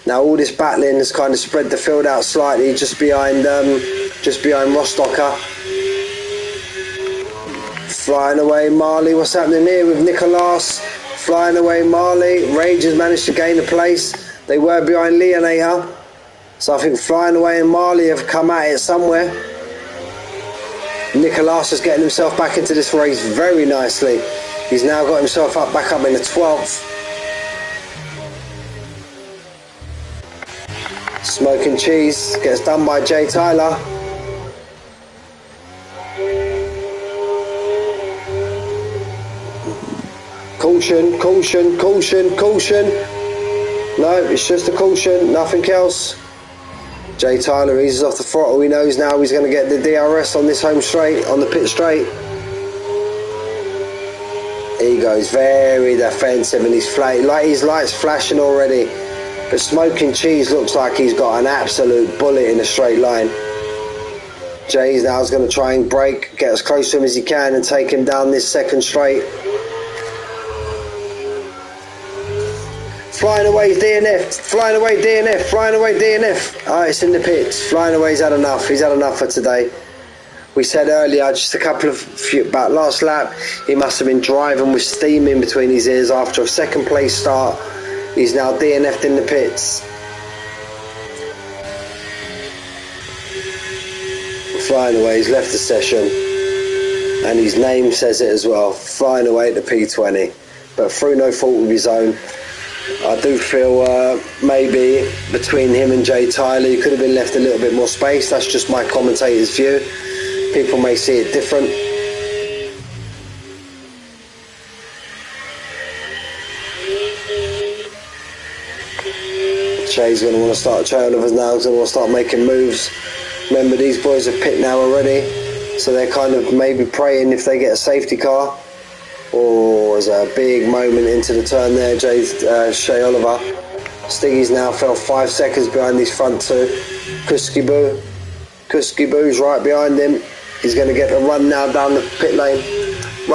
Now all this battling has kind of spread the field out slightly, just behind Rostocker. Flying away Marley. What's happening here with Nicolas? Flying away Marley. Rage has managed to gain a place. They were behind Leonator, so I think Flying away and Marley have come at it somewhere. Nicolas is getting himself back into this race very nicely. He's now got himself back up in the 12th. Smoking cheese gets done by Jay Tyler. Caution, caution, caution, caution. No, it's just a caution, nothing else. Jay Tyler eases off the throttle. He knows now he's going to get the DRS on this home straight, on the pit straight. He goes very defensive, and his lights flashing already. But Smoking Cheese looks like he's got an absolute bullet in a straight line. Jay's now going to try and brake, get as close to him as he can and take him down this second straight. Flying away DNF, flying away DNF, flying away DNF. Oh, it's in the pits. Flying away's had enough. He's had enough for today. We said earlier, just about last lap, he must have been driving with steam in between his ears after a second place start. He's now DNF'd in the pits. Flying away, he's left the session. And his name says it as well. Flying away at the P20. But through no fault of his own. I do feel maybe between him and Jay Tyler, he could have been left a little bit more space. That's just my commentator's view. People may see it different. Jay's going to want to start trailing of us now. He's going to want to start making moves. Remember, these boys have pit now already, so they're kind of maybe praying if they get a safety car. Oh, there's a big moment into the turn there, Shea Oliver. Stiggy's now fell 5 seconds behind these front two. Kuski Boo's right behind him. He's going to get a run now down the pit lane. He's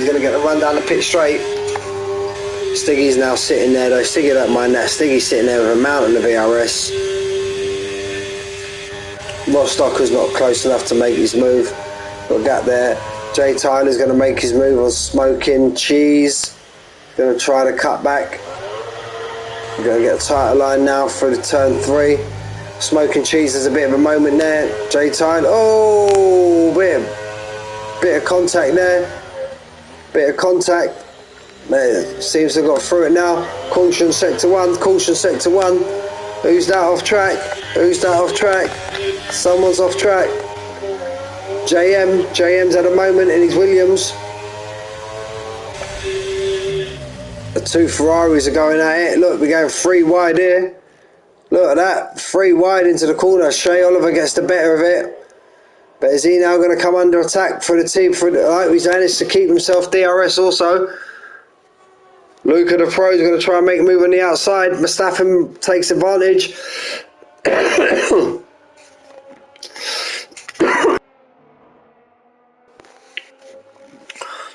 going to get a run down the pit straight. Stiggy's now sitting there though. Stiggy don't mind that. Stiggy's sitting there with a mountain of ERS. Rostocker's not close enough to make his move. Got a gap there. Jay Tyler's going to make his move on Smoking Cheese. Going to try to cut back. We're going to get a tighter line now through the turn 3. Smoking Cheese has a bit of a moment there. Jay Tyler, oh, bit of contact there. Bit of contact. There, seems to have got through it now. Caution sector 1, caution sector 1. Who's that off track? Who's that off track? Someone's off track. JM's had a moment in his Williams. The two Ferraris are going at it. Look, we're going 3 wide here. Look at that, 3 wide into the corner. Shea Oliver gets the better of it. But is he now going to come under attack for the team? He's managed to keep himself DRS also. Luca the Pro is going to try and make a move on the outside. Mustafa takes advantage.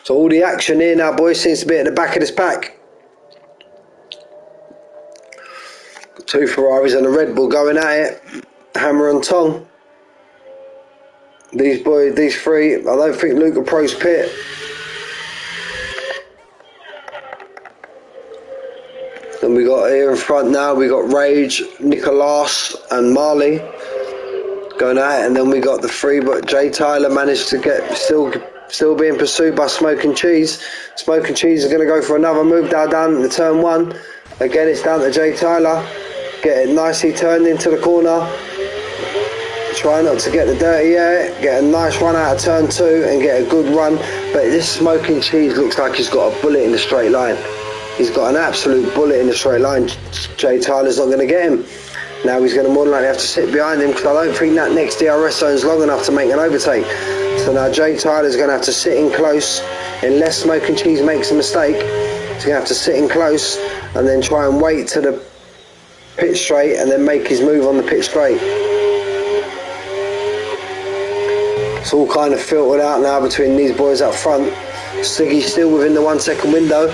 So all the action here now, boys, seems to be at the back of this pack. 2 Ferraris and a Red Bull going at it. Hammer and tong. These 3, I don't think Luca Pro's pit. Then we got here in front now, we got Rage, Nicolas and Marley going at it, and then we got the 3, but Jay Tyler managed to get, still being pursued by Smoking Cheese. Smoking Cheese is going to go for another move down the turn 1. Again, it's down to Jay Tyler. Get it nicely turned into the corner. Try not to get the dirty air. Get a nice run out of turn 2 and get a good run. But this Smoking Cheese looks like he's got a bullet in the straight line. He's got an absolute bullet in the straight line. Jay Tyler's not going to get him. Now he's going to more than likely have to sit behind him because I don't think that next DRS zone is long enough to make an overtake. So now Jay Tyler's going to have to sit in close. Unless Smoking Cheese makes a mistake, he's going to have to sit in close and then try and wait to the pit straight and then make his move on the pit straight. It's all kind of filtered out now between these boys up front. Stiggy's still within the 1 second window,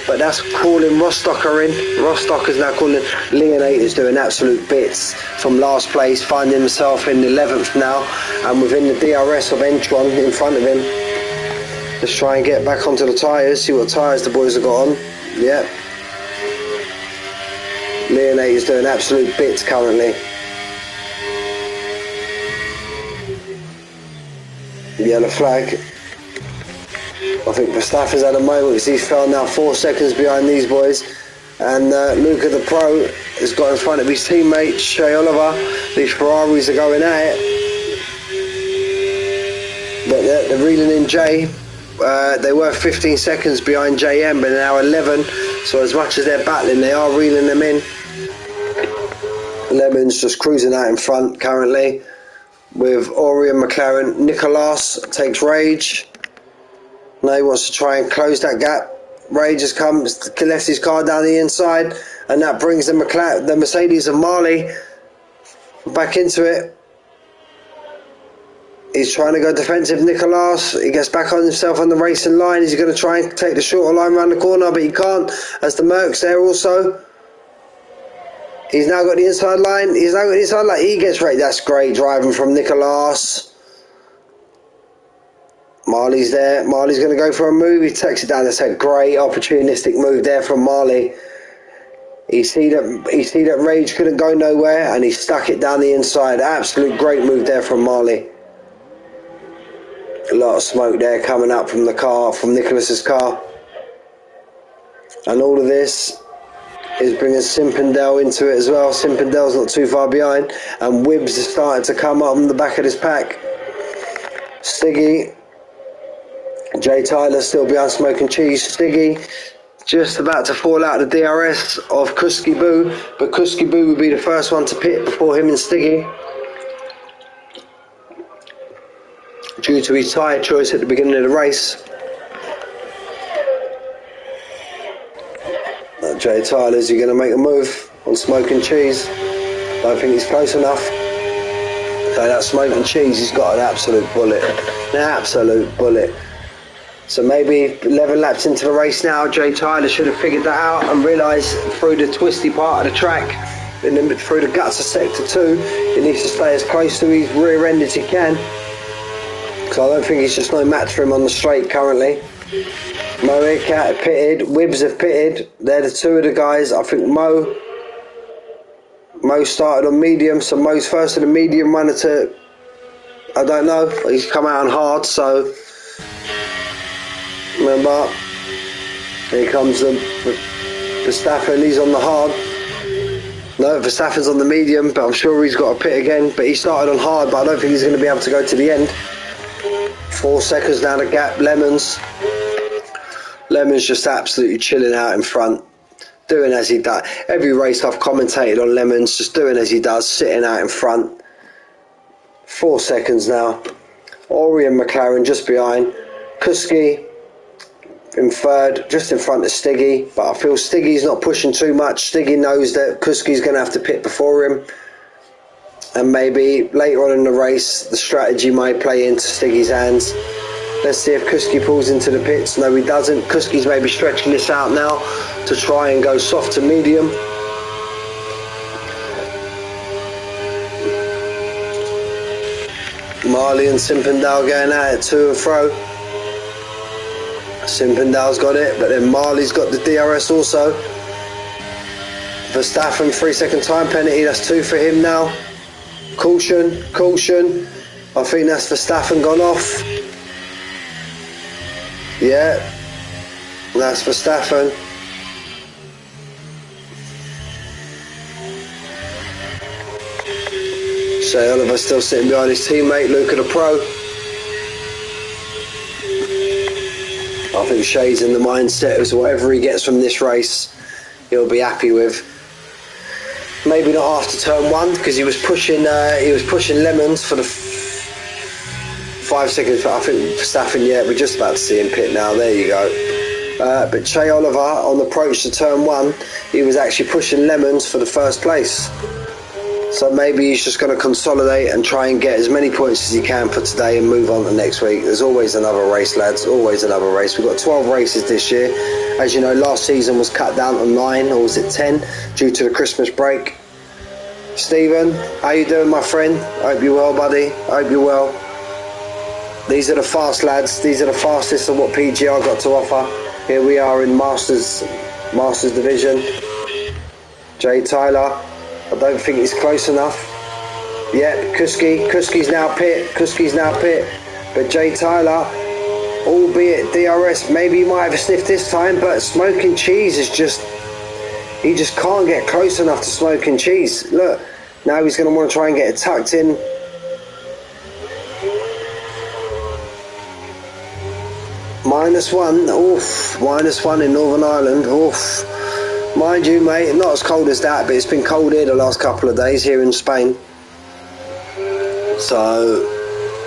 but that's calling Rostocker in. Rostocker's now calling. Leonator's doing absolute bits from last place, finding himself in 11th now and within the DRS of Entron in front of him. Let's try and get back onto the tyres, see what tyres the boys have got on. Yep. Leonator's doing absolute bits currently. Yellow flag. I think Mustafa's had a moment because he's fell now 4 seconds behind these boys. And Luca the Pro has got in front of his teammate Shea Oliver. These Ferraris are going at it. But they're reeling in Jay. They were 15 seconds behind JM, but they're now 11. So as much as they're battling, they are reeling them in. Lemon's just cruising out in front currently with Ori and McLaren. Nicolas takes Rage. Now he wants to try and close that gap. Rage has come, left his car down the inside, and that brings the Mercedes of Marley back into it. He's trying to go defensive, Nicolas. He gets back on himself on the racing line. He's going to try and take the shorter line around the corner, but he can't, as the Merc's there also. He's now got the inside line. He gets right. That's great driving from Nicolas. Marley's there. Marley's going to go for a move. He takes it down. That's a great opportunistic move there from Marley. He see that Rage couldn't go nowhere, and he stuck it down the inside. Absolute great move there from Marley. A lot of smoke there coming up from the car, from Nicholas's car, and all of this is bringing Simpendel into it as well. Simpendel's not too far behind, and Wibbs is starting to come up on the back of this pack. Stiggy, Jay Tyler still behind Smoking Cheese. Stiggy just about to fall out of the DRS of Kuski Boo, but Kuski Boo would be the first one to pit before him and Stiggy. due to his tyre choice at the beginning of the race. Jay Tyler's going to make a move on Smoke and Cheese. Don't think he's close enough. So that Smoke and Cheese, he's got an absolute bullet. An absolute bullet. So maybe 11 laps into the race now, Jay Tyler should have figured that out and realised through the twisty part of the track, through the guts of sector 2, he needs to stay as close to his rear end as he can. Because I don't think he's just no match for him on the straight currently. Mo Ikat pitted, Wibbs have pitted. They're the two of the guys. I think Mo started on medium, so Mo's first of the medium runner to, I don't know, he's come out on hard, so remember, here comes the Verstappen, he's on the hard. No, Verstappen's on the medium, but I'm sure he's got a pit again, but he started on hard, but I don't think he's going to be able to go to the end. 4 seconds down the gap, Lemon's just absolutely chilling out in front, doing as he does. Every race I've commentated on Lemon's just doing as he does, sitting out in front. 4 seconds now. Ori and McLaren just behind. Kuski in third, just in front of Stiggy, but I feel Stiggy's not pushing too much. Stiggy knows that Kuski's going to have to pit before him, and maybe later on in the race the strategy might play into Stiggy's hands. Let's see if Kuski pulls into the pits. No, he doesn't. Kuski's maybe stretching this out now to try and go soft to medium. Marley and Simpendale going at it to and fro. Simpendale's got it, but then Marley's got the DRS also. Verstappen, 3 second time penalty, that's 2 for him now. Caution, caution. I think that's Verstappen gone off. Yeah, that's Verstappen. Shea Oliver still sitting behind his teammate, Luca the Pro. I think Shea's in the mindset of whatever he gets from this race, he'll be happy with. Maybe not after turn 1, because he was pushing Lemons for the 5 seconds. I think Verstappen, yeah, we're just about to see him pit now. There you go. But Shea Oliver on the approach to turn 1, he was actually pushing Lemons for the first place. So maybe he's just going to consolidate and try and get as many points as he can for today and move on to next week. There's always another race, lads, always another race. We've got 12 races this year. As you know, last season was cut down to 9, or was it 10, due to the Christmas break. Stephen, how you doing, my friend? I hope you're well, buddy. I hope you're well. These are the fast lads. These are the fastest of what PGR got to offer. Here we are in Masters Division. Jay Tyler. I don't think he's close enough. Yeah, Kuski's now pit. But Jay Tyler, albeit DRS, maybe he might have a sniff this time, but Smoke and Cheese is just, he just can't get close enough to Smoke and Cheese. Look, now he's going to want to try and get it tucked in. -1, oof, -1 in Northern Ireland, oof. Mind you, mate, not as cold as that, but it's been cold here the last couple of days here in Spain. So,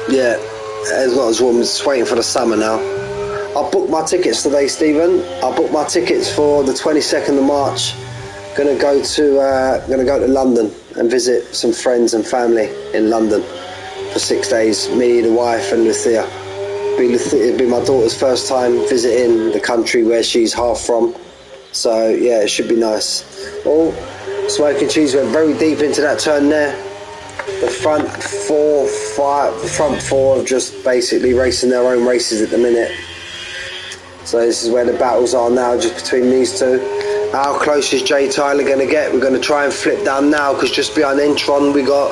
yeah, it's not as warm, it's waiting for the summer now. I booked my tickets today, Stephen. I booked my tickets for the 22nd of March. Gonna go to London and visit some friends and family in London for 6 days. Me, the wife, and Lucia. It'll be my daughter's first time visiting the country where she's half from. So yeah, it should be nice. Oh, Smoke and Cheese went very deep into that turn there. The front four are just basically racing their own races at the minute. So this is where the battles are now, just between these two. How close is Jay Tyler going to get? We're going to try and flip down now, because just behind Entron we got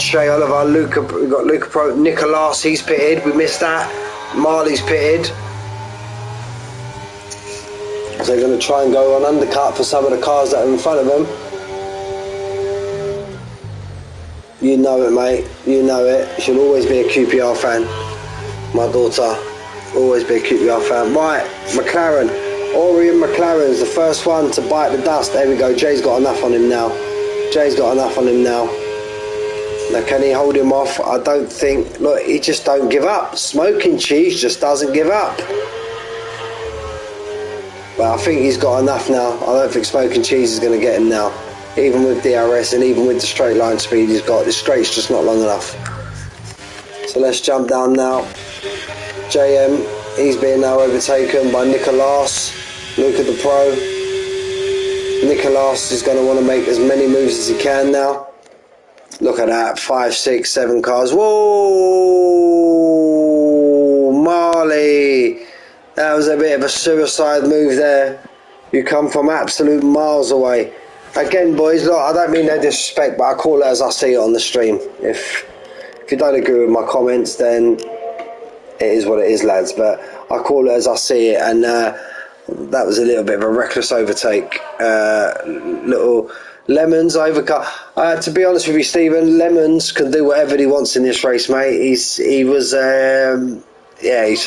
Shea Oliver, we got Luca Pro, Nicolas, he's pitted. We missed that. Marley's pitted. So they're going to try and go on undercut for some of the cars that are in front of them. You know it, mate. You know it. She'll always be a QPR fan. My daughter, always be a QPR fan. Right, McLaren. Orion McLaren's the first one to bite the dust. There we go. Jay's got enough on him now. Now, can he hold him off? I don't think. Look, he just don't give up. Smoking Cheese just doesn't give up. But I think he's got enough now. I don't think Smoking Cheese is going to get him now. Even with DRS and even with the straight line speed he's got, the straight's just not long enough. So let's jump down now. JM, he's being now overtaken by Nicolas. Look at the pro. Nicolas is going to want to make as many moves as he can now. Look at that, 5, 6, 7 cars. Whoa, Marley. That was a bit of a suicide move there. You come from absolute miles away. Again, boys, look, I don't mean no disrespect, but I call it as I see it on the stream. If you don't agree with my comments, then it is what it is, lads. But I call it as I see it, and that was a little bit of a reckless overtake. Little Lemons overcut. To be honest with you, Stephen, Lemons can do whatever he wants in this race, mate. He's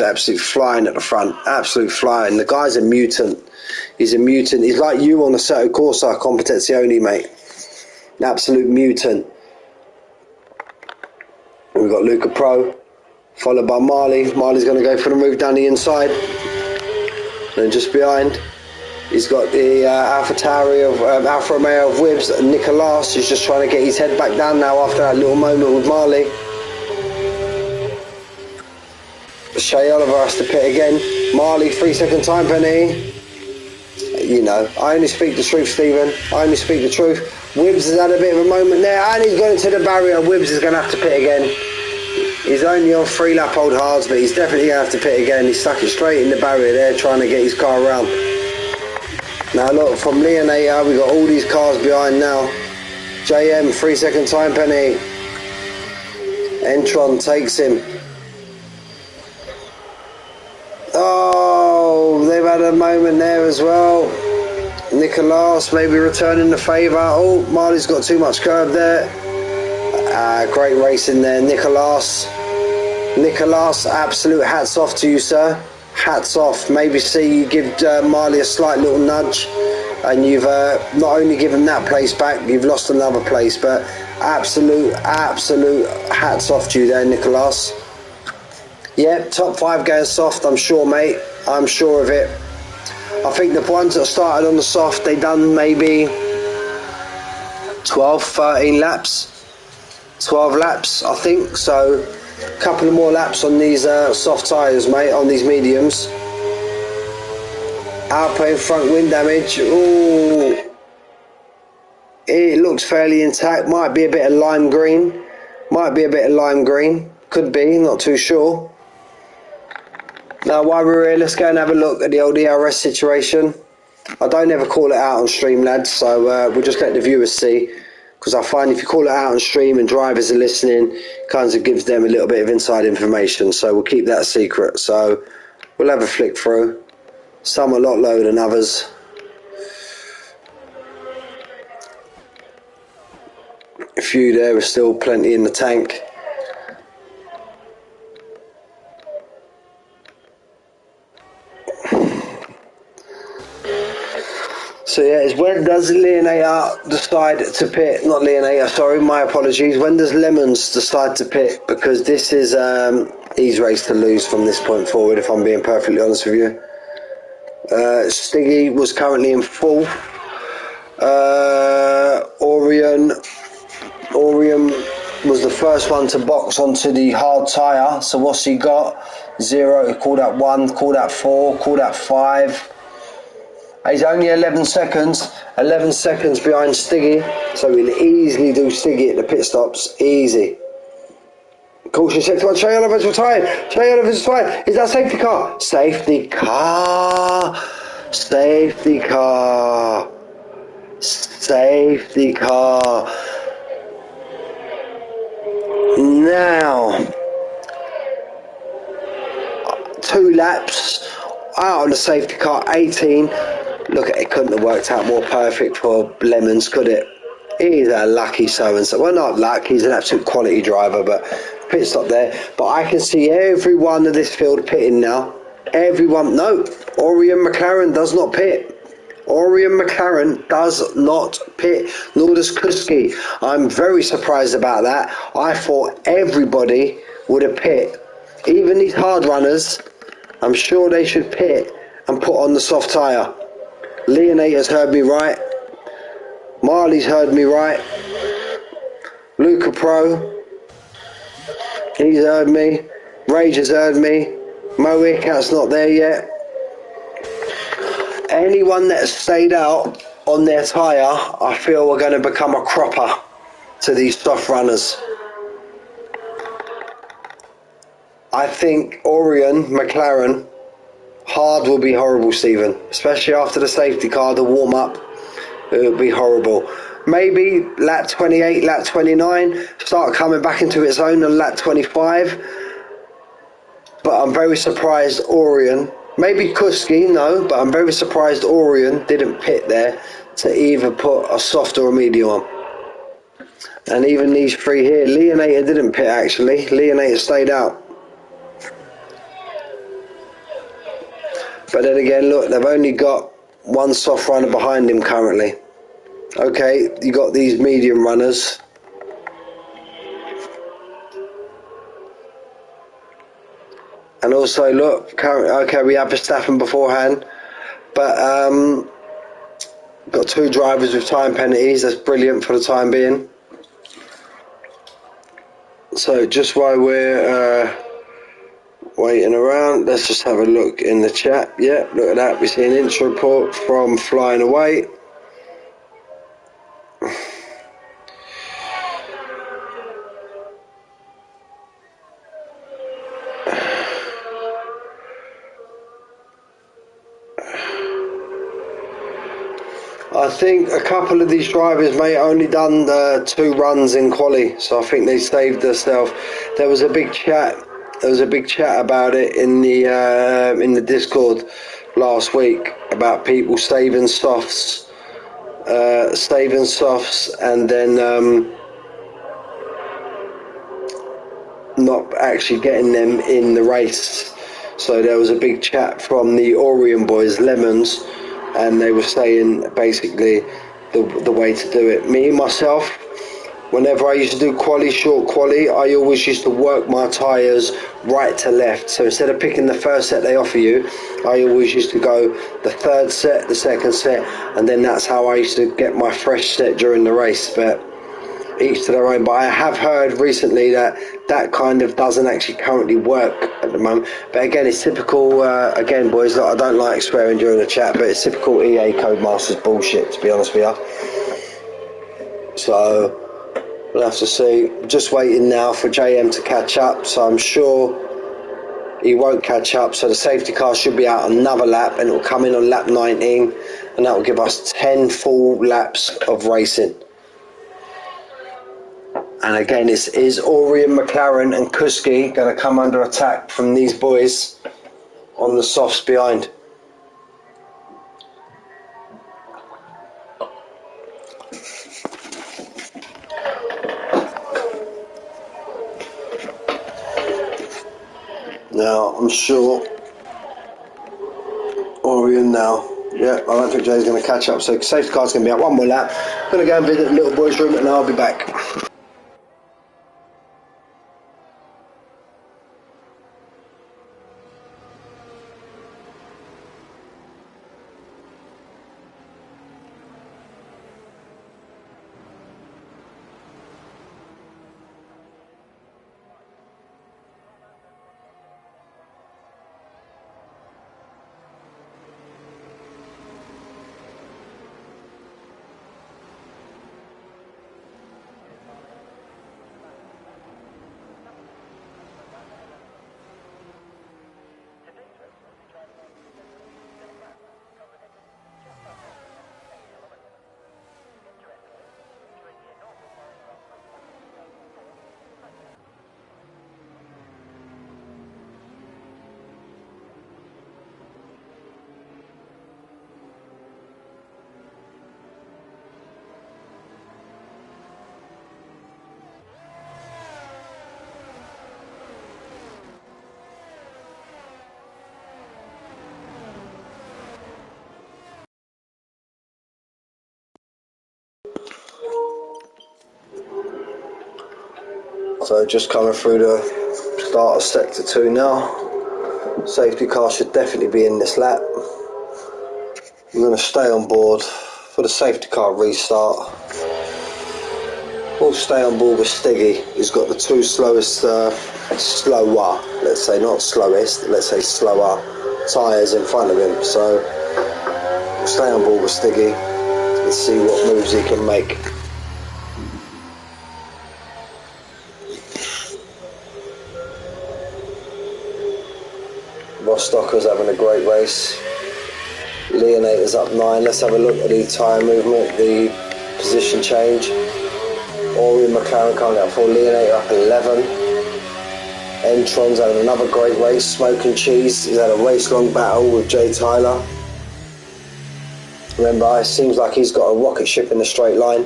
absolutely flying at the front. Absolute flying. The guy's a mutant. He's a mutant. He's like you on the Assetto Corsa Competizione, mate. An absolute mutant. We've got Luca Pro, followed by Marley. Marley's going to go for the move down the inside. And just behind, he's got the Alfa Romeo of Wibbs, Nicolas, who's just trying to get his head back down now after that little moment with Marley. Shea Oliver has to pit again. Marley, 3-second time penalty. You know, I only speak the truth, Stephen. I only speak the truth. Wibbs has had a bit of a moment there, and he's gone into the barrier. Wibbs is going to have to pit again. He's only on 3-lap old hards, but he's definitely going to have to pit again. He stuck it straight in the barrier there, trying to get his car around. Now look, from Leonator, we've got all these cars behind now. JM, 3-second time penalty. Entron takes him. Oh, they've had a moment there as well. Nicolas maybe returning the favour. Oh, Marley's got too much curb there. Great racing there, Nicolas. Nicolas, absolute hats off to you, sir. Hats off. Maybe see you give Marley a slight little nudge, and you've not only given that place back, you've lost another place. But absolute hats off to you there, Nicolas. Yeah, top 5 going soft, I'm sure, mate. I'm sure of it. I think the ones that started on the soft, they done maybe 12, 13 laps. 12 laps, I think. So, a couple of more laps on these soft tyres, mate, on these mediums. Alpine front wind damage. Ooh. It looks fairly intact. Might be a bit of lime green. Could be, not too sure. Now, while we're here, let's go and have a look at the old ERS situation. I don't ever call it out on stream, lads, so we'll just let the viewers see. Because I find if you call it out on stream and drivers are listening, it kind of gives them a little bit of inside information. So we'll keep that a secret. So we'll have a flick through. Some a lot lower than others. A few there, with still plenty in the tank. So yeah, it's when does Leonator decide to pit? Not Leonator, sorry, my apologies. When does Lemons decide to pit? Because this is his race to lose from this point forward, if I'm being perfectly honest with you. Stiggy was currently in 4th. Orion was the first one to box onto the hard tyre. So what's he got? 0, he called out 1, called out 4, called out 5. He's only 11 seconds behind Stiggy, so he'll easily do Stiggy at the pit stops, easy. Caution sector 1, Shea Oliver's retired, is that safety car? Safety car. Now, 2 laps out of the safety car, 18. Look, it couldn't have worked out more perfect for Lemons, could it? He's a lucky so-and-so. Well, not luck, he's an absolute quality driver, but pit stop there. But I can see everyone of this field pitting now. Everyone, no, Orion McLaren does not pit. Orion McLaren does not pit, nor does Kuski. I'm very surprised about that. I thought everybody would have pit. Even these hard runners, I'm sure they should pit and put on the soft tyre. Leonator's heard me right. Marley's heard me right. Luca Pro, he's heard me. Rage has heard me. Mo Earcat's not there yet. Anyone that stayed out on their tyre, I feel are going to become a cropper to these soft runners. I think Orion, McLaren, hard will be horrible, Stephen. Especially after the safety car, the warm-up, it will be horrible. Maybe lap 28, lap 29, start coming back into its own on lap 25. But I'm very surprised Orion, maybe Kuski, no, but I'm very surprised Orion didn't pit there to either put a soft or a medium on. And even these three here, Leonator didn't pit actually. Leonator stayed out. But then again, look, they've only got one soft runner behind him currently. Okay, you got these medium runners. And also, look, okay, we have Verstappen beforehand. But got two drivers with time penalties. That's brilliant for the time being. So just while we're waiting around, let's just have a look in the chat. Yeah, look at that. We see an intro report from Flying Away. I think a couple of these drivers may have only done 2 runs in quali, so I think they saved themselves. There was a big chat. There was a big chat about it in the Discord last week about people saving softs, and then not actually getting them in the race. So there was a big chat from the Orion boys, Lemons, and they were saying basically the way to do it. Me myself, whenever I used to do quali, short quali, I always used to work my tyres right to left. So instead of picking the first set they offer you, I always used to go the third set, the second set, and then that's how I used to get my fresh set during the race. But each to their own. But I have heard recently that kind of doesn't actually currently work at the moment. But again, it's typical, again boys, I don't like swearing during the chat, but it's typical EA Codemasters bullshit, to be honest with you. So we'll have to see. Just waiting now for JM to catch up, so I'm sure he won't catch up, so the safety car should be out another lap, and it will come in on lap 19, and that will give us 10 full laps of racing. And again, is Orion, McLaren and Kuski going to come under attack from these boys on the softs behind? Now, I'm sure Orion now. Yeah, I don't think Jay's going to catch up. So safety car's going to be out one more lap. I'm going to go and visit the little boys' room and I'll be back. So just coming through the start of sector 2 now. Safety car should definitely be in this lap. I'm going to stay on board for the safety car restart. We'll stay on board with Stiggy. He's got the 2 slowest, slower, let's say, not slowest, let's say slower tyres in front of him. So we'll stay on board with Stiggy and see what moves he can make. Rostocker's having a great race. Leonator's up 9. Let's have a look at the tyre movement, the position change. Ori and McLaren coming up 4. Leonator up 11. Entron's having another great race. Smoke and Cheese, he's had a race-long battle with Jay Tyler. Remember, it seems like he's got a rocket ship in the straight line.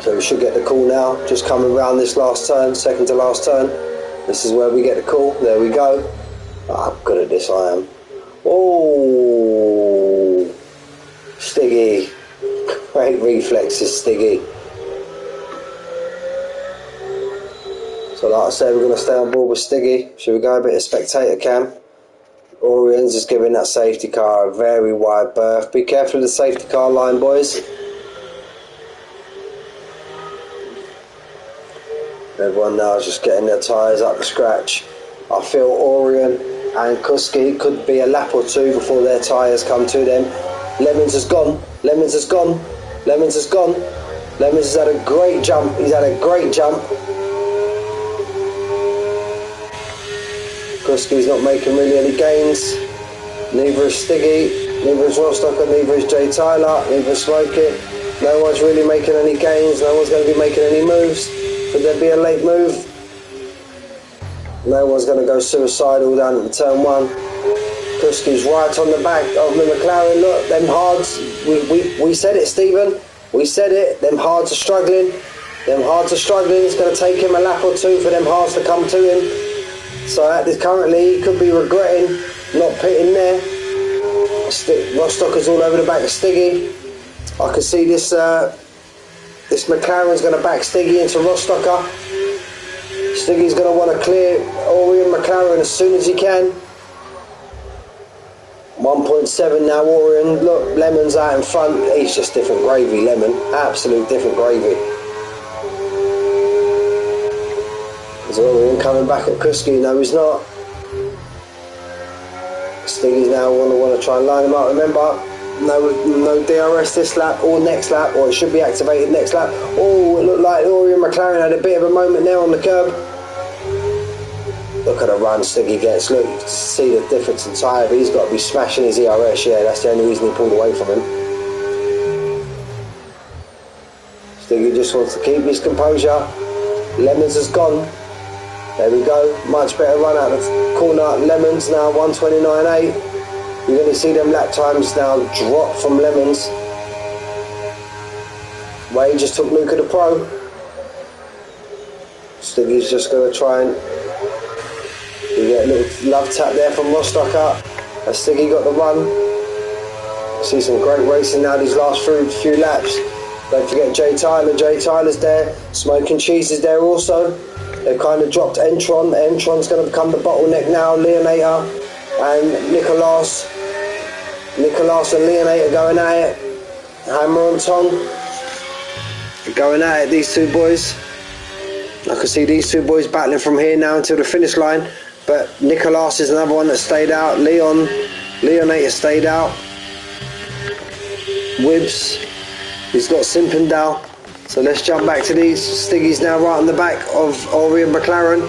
So we should get the call now. Just coming around this last turn, second to last turn. This is where we get the call. There we go. Oh, I'm good at this, I am. Oh, Stiggy. Great reflexes, Stiggy. So like I said, we're going to stay on board with Stiggy. Should we go a bit of spectator cam? Orion's just giving that safety car a very wide berth. Be careful of the safety car line, boys. Everyone now is just getting their tyres up to scratch. I feel Orion and Kuski could be a lap or 2 before their tyres come to them. Lemons has gone. Lemons has gone. Lemons has gone. Lemons has had a great jump. He's had a great jump. Kuski's not making really any gains. Neither is Stiggy. Neither is Rostocker. Neither is Jay Tyler. Neither is Smokey. No one's really making any gains. No one's going to be making any moves. Could there be a late move? No one's going to go suicidal down at turn 1. Kuski's right on the back of the McLaren. Look, them hards. We said it, Stephen. We said it. Them hards are struggling. Them hards are struggling. It's going to take him a lap or 2 for them hards to come to him. So at this currently, he could be regretting not pitting there. Rostocker's all over the back of Stiggy. I can see this. This McLaren's going to back Stiggy into Rostocker. Stiggy's going to want to clear Orion McLaren as soon as he can. 1.7 now, Orion. Look, Lemon's out in front. He's just different gravy, Lemon. Absolute different gravy. Is Orion coming back at Kuski? No, he's not. Stiggy's now want to try and line him up. Remember, no DRS this lap or next lap, or it should be activated next lap. Oh, it looked like Orion McLaren had a bit of a moment there on the curb. Look at the run Stiggy gets. Look, you can see the difference in tyre. He's got to be smashing his ERS. Yeah, that's the only reason he pulled away from him. Stiggy just wants to keep his composure. Lemons has gone. There we go. Much better run out of the corner. Lemons now 1:29.8. You're going to see them lap times now drop from Lemons. Wade just took Luca the Pro. Stiggy's just going to try and... You get a little love tap there from Rostocker. As Stiggy got the run. See some great racing now these last few laps. Don't forget Jay Tyler. Jay Tyler's there. Smoke and Cheese is there also. They've kind of dropped Entron. Entron's going to become the bottleneck now. Leonator and Nicolas. Nicolas and Leonator going at it. Hammer on tongue. Going at it, these 2 boys. I can see these 2 boys battling from here now until the finish line. But Nicolas is another one that stayed out. Leonator stayed out. Wibbs. He's got Simpendal. So let's jump back to these. Stiggy's now right on the back of Orion McLaren.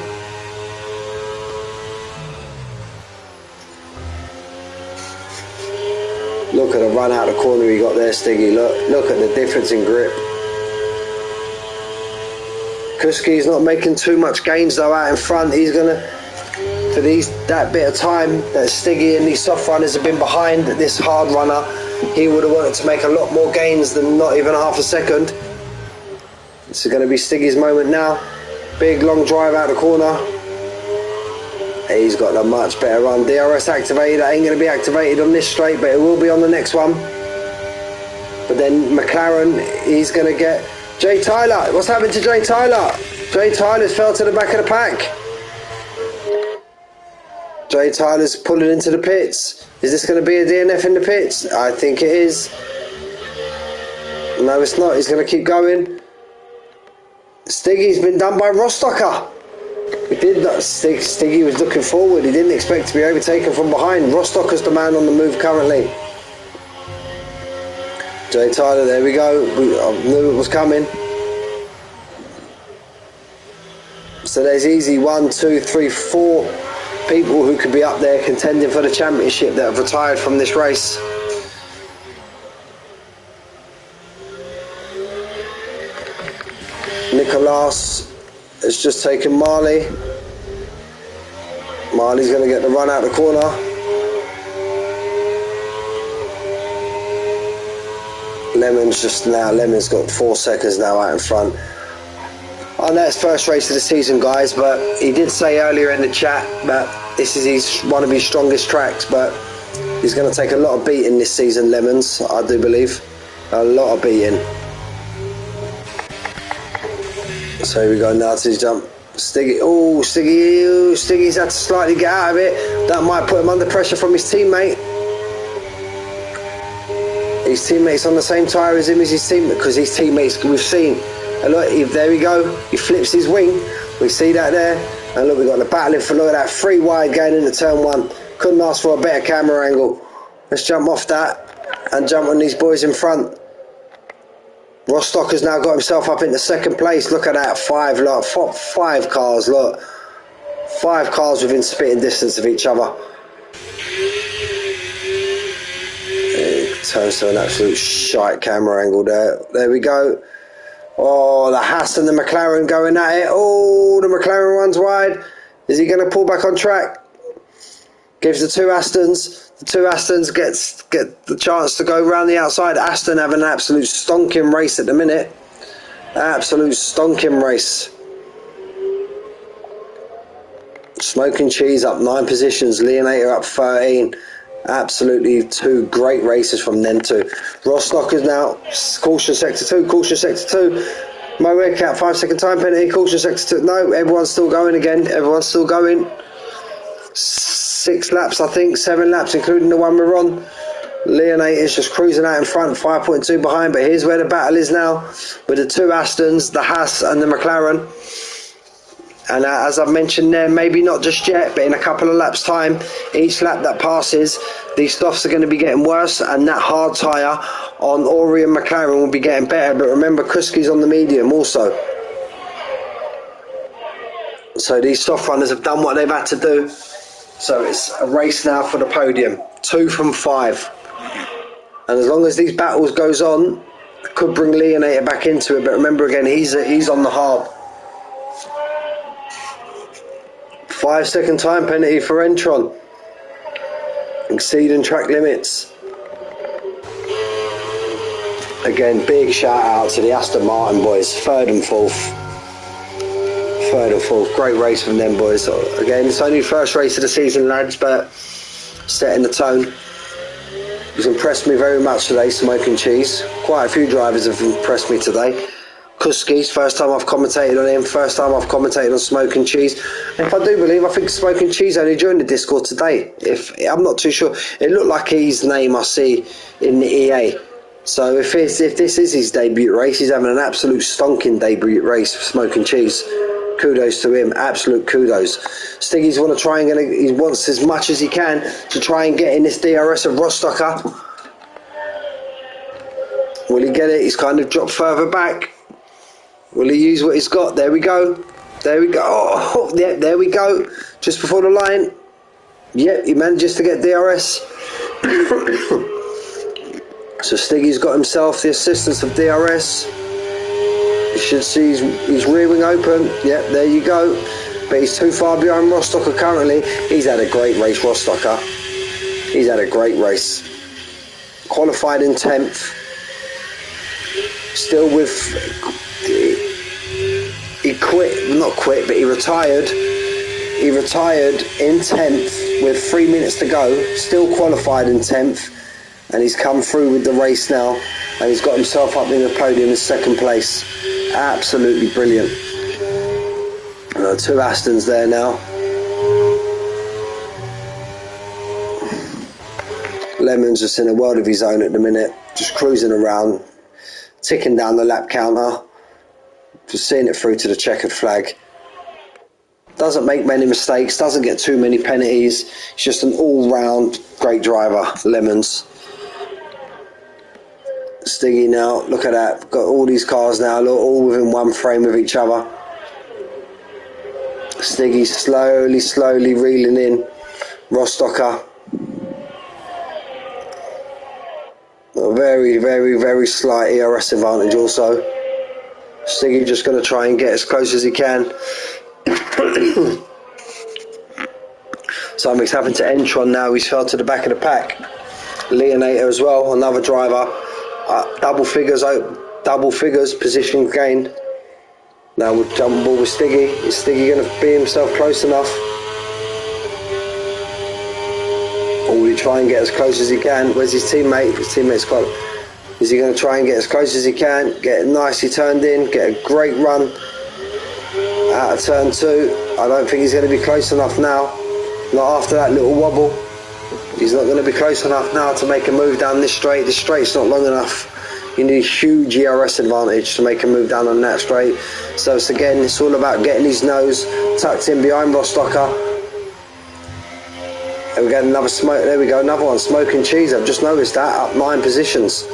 Look at the run out the corner he got there, Stiggy. Look at the difference in grip. Kuski's not making too much gains though out in front. He's gonna, for that bit of time that Stiggy and these soft runners have been behind this hard runner, he would have wanted to make a lot more gains than not even half a second. This is going to be Stiggy's moment now. Big long drive out the corner. He's got a much better run. DRS activated. That ain't going to be activated on this straight, but it will be on the next one. But then McLaren, he's going to get Jay Tyler, what's happened to Jay Tyler? Jay Tyler's fell to the back of the pack. Jay Tyler's pulling into the pits. Is this going to be a DNF in the pits? I think it is. No, it's not. He's going to keep going. Stiggy's been done by Rostocker. He did not. Stiggy was looking forward. He didn't expect to be overtaken from behind. Rostocker's the man on the move currently. Jay Tyler, there we go. I knew it was coming. So there's easy 1, 2, 3, 4 people who could be up there contending for the championship that have retired from this race. Nicolas has just taken Marley. Marley's going to get the run out the corner. Lemon's got 4 seconds now out in front. I know it's first race of the season, guys, but he did say earlier in the chat that this is one of his strongest tracks, but he's going to take a lot of beating this season, Lemons, I do believe. A lot of beating. So here we go now to his jump. Stiggy's had to slightly get out of it. That might put him under pressure from his teammate. His teammate's on the same tyre as him as his teammate, because his teammates, we've seen. And look, there we go. He flips his wing. We see that there. And look, we've got the battling for, look at that, 3 wide going into turn 1. Couldn't ask for a better camera angle. Let's jump off that and jump on these boys in front. Rostocker's now got himself up into 2nd place. Look at that, 5 cars, look. 5 cars within spitting distance of each other. It turns to an absolute shite camera angle there. There we go. Oh, the Haas and the McLaren going at it. Oh, the McLaren runs wide. Is he going to pull back on track? Gives the 2 Astons. The 2 Astons get the chance to go round the outside. Aston having an absolute stonking race at the minute. Absolute stonking race. Smoking Cheese up 9 positions. Leonator up 13. Absolutely 2 great races from them two. Rostocker's now caution sector 2, caution sector 2. Mo Redcat 5 second time penalty, caution sector 2. No, everyone's still going again. Everyone's still going. 6 laps, I think, 7 laps, including the one we're on. Leonator's just cruising out in front, 5.2 behind. But here's where the battle is now, with the 2 Astons, the Haas and the McLaren. And as I've mentioned there, maybe not just yet, but in a couple of laps' time, each lap that passes, these stuffs are going to be getting worse, and that hard tyre on Ori and McLaren will be getting better. But remember, Kuski's on the medium also. So these soft runners have done what they've had to do. So it's a race now for the podium. 2 from 5. And as long as these battles goes on, it could bring Leonator back into it. But remember again, he's on the hard. 5 second time penalty for Entron. Exceeding track limits. Again, big shout out to the Aston Martin boys. 3rd and 4th. 3rd and 4th. Great race from them boys. Again, it's only first race of the season, lads, but setting the tone. He's impressed me very much today, Smoking Cheese. Quite a few drivers have impressed me today. Kuski's, first time I've commentated on him, first time I've commentated on Smoking Cheese. And if I do believe, I think Smoking Cheese only joined the Discord today. I'm not too sure. It looked like his name I see in the EA. So if this is his debut race, he's having an absolute stonking debut race for Smoking Cheese. Kudos to him, absolute kudos. Stiggy's want to try and he wants as much as he can to try and get in this DRS of Rostocker. Will he get it? He's kind of dropped further back. Will he use what he's got? There we go. There we go. Oh, yeah, there we go. Just before the line. Yep, he manages to get DRS. So Stiggy's got himself the assistance of DRS. You should see his rear wing open. Yep, there you go. But he's too far behind Rostocker currently. He's had a great race, Rostocker. He's had a great race. Qualified in 10th. Still with... He retired. He retired in 10th with 3 minutes to go. Still qualified in 10th. and he's come through with the race now, and he's got himself up in the podium in second place. Absolutely brilliant. 2 Astons there now. Lemon's just in a world of his own at the minute, just cruising around, ticking down the lap counter, just seeing it through to the checkered flag. Doesn't make many mistakes, doesn't get too many penalties. He's just an all-round great driver, Lemons. Stiggy now, look at that, got all these cars now, look, all within one frame of each other. Stiggy slowly reeling in. Rostocker. A very slight ERS advantage also. Stiggy just going to try and get as close as he can. Something's happened to Entron now, he's fell to the back of the pack. Leonator as well, another driver. Double figures, position gained. Now we'll jump ball with Stiggy. Is Stiggy going to be himself close enough? Or will he try and get as close as he can? Where's his teammate? His teammate's got... Is he going to try and get as close as he can? Get nicely turned in, get a great run out of turn 2. I don't think he's going to be close enough now. Not after that little wobble. He's not going to be close enough now to make a move down this straight. This straight's not long enough. You need a huge ERS advantage to make a move down on that straight. So it's all about getting his nose tucked in behind Rostocker. And we get another smoke. There we go, another one. Smoking cheese. I've just noticed that, up 9 positions.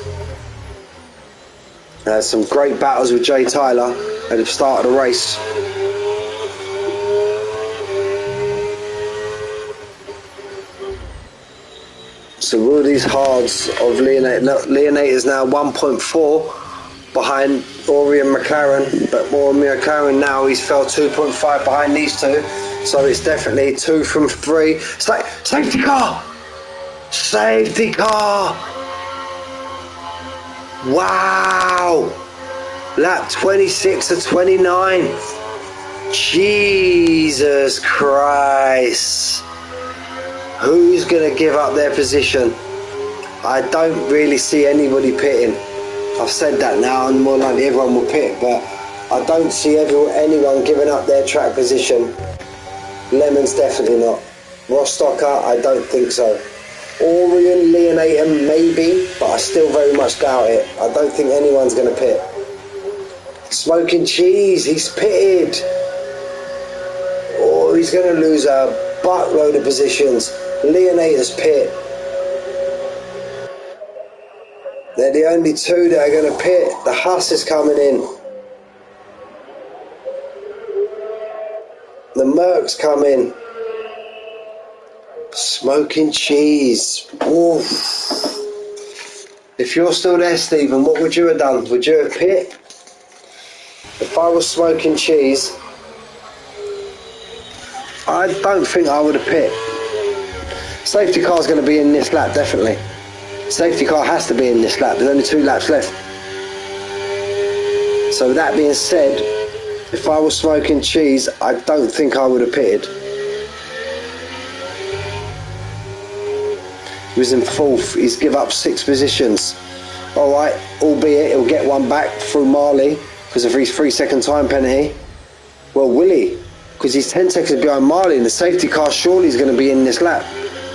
Some great battles with Jay Tyler at the start of the race. So all these hards of Leonate is now 1.4 behind Orion McLaren, but Orion McLaren now he's fell 2.5 behind these two, so it's definitely 2 from 3. Safety car! Safety car! Wow! Lap 26 to 29. Jesus Christ! Who's going to give up their position? I don't really see anybody pitting. I've said that now, and more likely everyone will pit, but I don't see anyone giving up their track position. Lemon's definitely not. Rostocker, I don't think so. Orion, Leonator, maybe, but I still very much doubt it. I don't think anyone's going to pit. Smoking cheese, he's pitted. Oh, he's going to lose a buttload of positions. Leonator's pit. They're the only 2 that are going to pit. The Huss is coming in. The Merc's coming. Smoking cheese. Oof. If you're still there, Stephen, what would you have done? Would you have pit? If I was smoking cheese, I don't think I would have pit. Safety car's going to be in this lap, definitely. Safety car has to be in this lap. There's only 2 laps left. So with that being said, if I was smoking cheese, I don't think I would have pitted. He was in 4th. He's give up 6 positions. Alright, albeit he'll get one back through Marley because of his 3-second time penalty. Well, will he? Because he's 10 seconds behind Marley, and the safety car surely is going to be in this lap.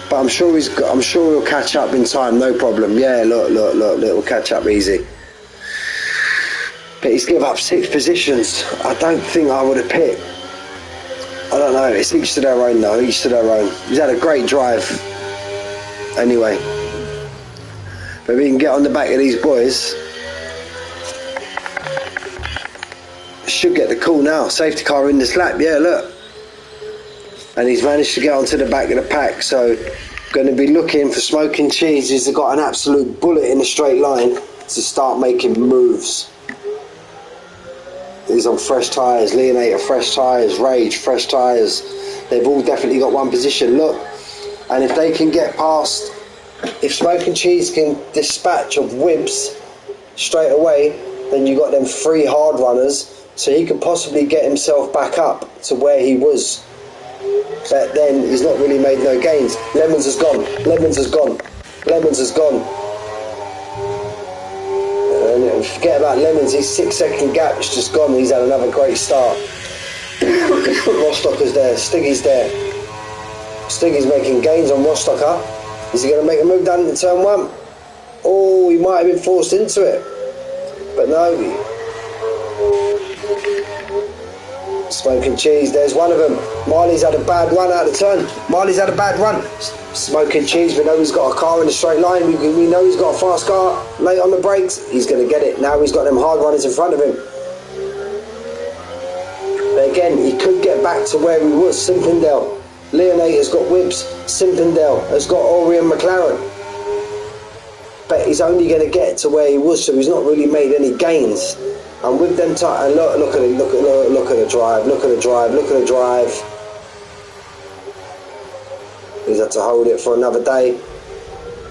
But I'm sure he'll catch up in time, no problem. Yeah, look, it'll catch up easy. But he's give up 6 positions. I don't think I would have pit. I don't know. It's each to their own, though. Each to their own. He's had a great drive. Anyway, but we can get on the back of these boys. Should get the call now. Safety car in this lap. Yeah, look. And he's managed to get onto the back of the pack, so going to be looking for Smoking Cheese. He's got an absolute bullet in a straight line to start making moves. He's on fresh tyres. Leonator fresh tyres. Rage fresh tyres. They've all definitely got one position. Look, and if they can get past, if Smoking Cheese can dispatch of Wibbs straight away, then you got them 3 hard runners, so he can possibly get himself back up to where he was. But then he's not really made no gains. Lemons has gone. Lemons has gone. Lemons has gone. and forget about Lemons. His 6-second gap is just gone. He's had another great start. Rostocker's there, Stiggy's there. Stiggy's making gains on Rostocker. Is he going to make a move down into turn 1? Oh, he might have been forced into it, but no. Smoking Cheese, there's one of them. Marley's had a bad run out of the turn. Marley's had a bad run. Smoking Cheese, we know he's got a car in a straight line. We know he's got a fast car. Late on the brakes, he's going to get it. Now he's got them hard runners in front of him. But again, he could get back to where he was. Simpindale. Leonator's got Whibs. Simpindale has got Orion McLaren. But he's only going to get to where he was, so he's not really made any gains. And with them, and look at the drive, look at the drive, look at the drive. He's had to hold it for another day.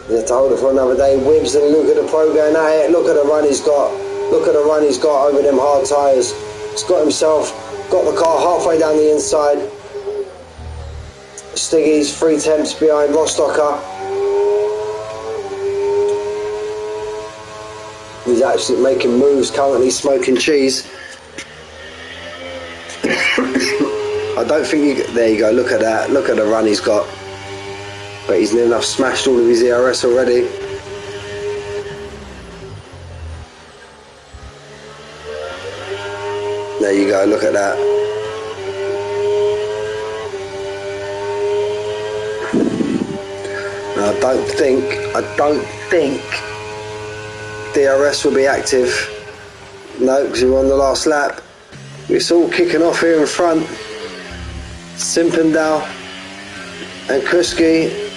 He's had to hold it for another day. Whibs, and look at the pro going at it. Look at the run he's got. Look at the run he's got over them hard tyres. He's got himself, got the car halfway down the inside. Stiggy's 3 tenths behind Rostocker. He's actually making moves currently. Smoking Cheese. I don't think you... There you go, look at that. Look at the run he's got. But he's near enough smashed all of his ERS already. There you go, look at that. Now, I don't think DRS will be active. No, because we're on the last lap. It's all kicking off here in front. Simpindale and Kuski.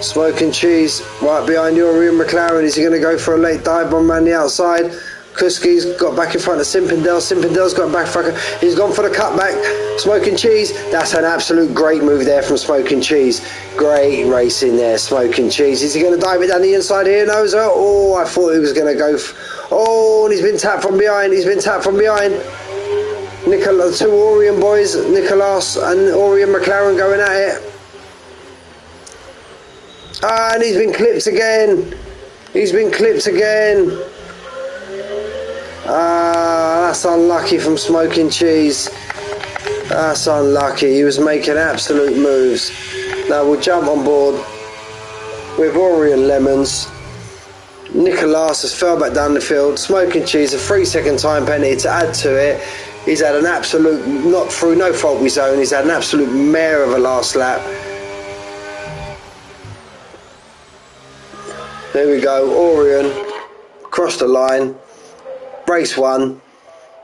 Smoking Cheese right behind Orion McLaren. Is he going to go for a late dive bomb around the outside? Kuski's got back in front of Simpindale. Simpindale's got back. He's gone for the cutback. Smoking Cheese. That's an absolute great move there from Smoking Cheese. Great racing there, Smoking Cheese. Is he going to dive it down the inside here? No, oh, I thought he was going to go. Oh, and he's been tapped from behind. He's been tapped from behind. The 2 Orion boys, Nicolas and Orion McLaren going at it. Ah, and he's been clipped again. He's been clipped again. Ah, that's unlucky from Smoking Cheese. That's unlucky. He was making absolute moves. Now we'll jump on board with Orion Lemons. Nicolas has fell back down the field. Smoking Cheese, a 3-second time penalty to add to it. He's had an absolute, not through no fault of his own, he's had an absolute mare of a last lap. There we go, Orion across the line. Race 1,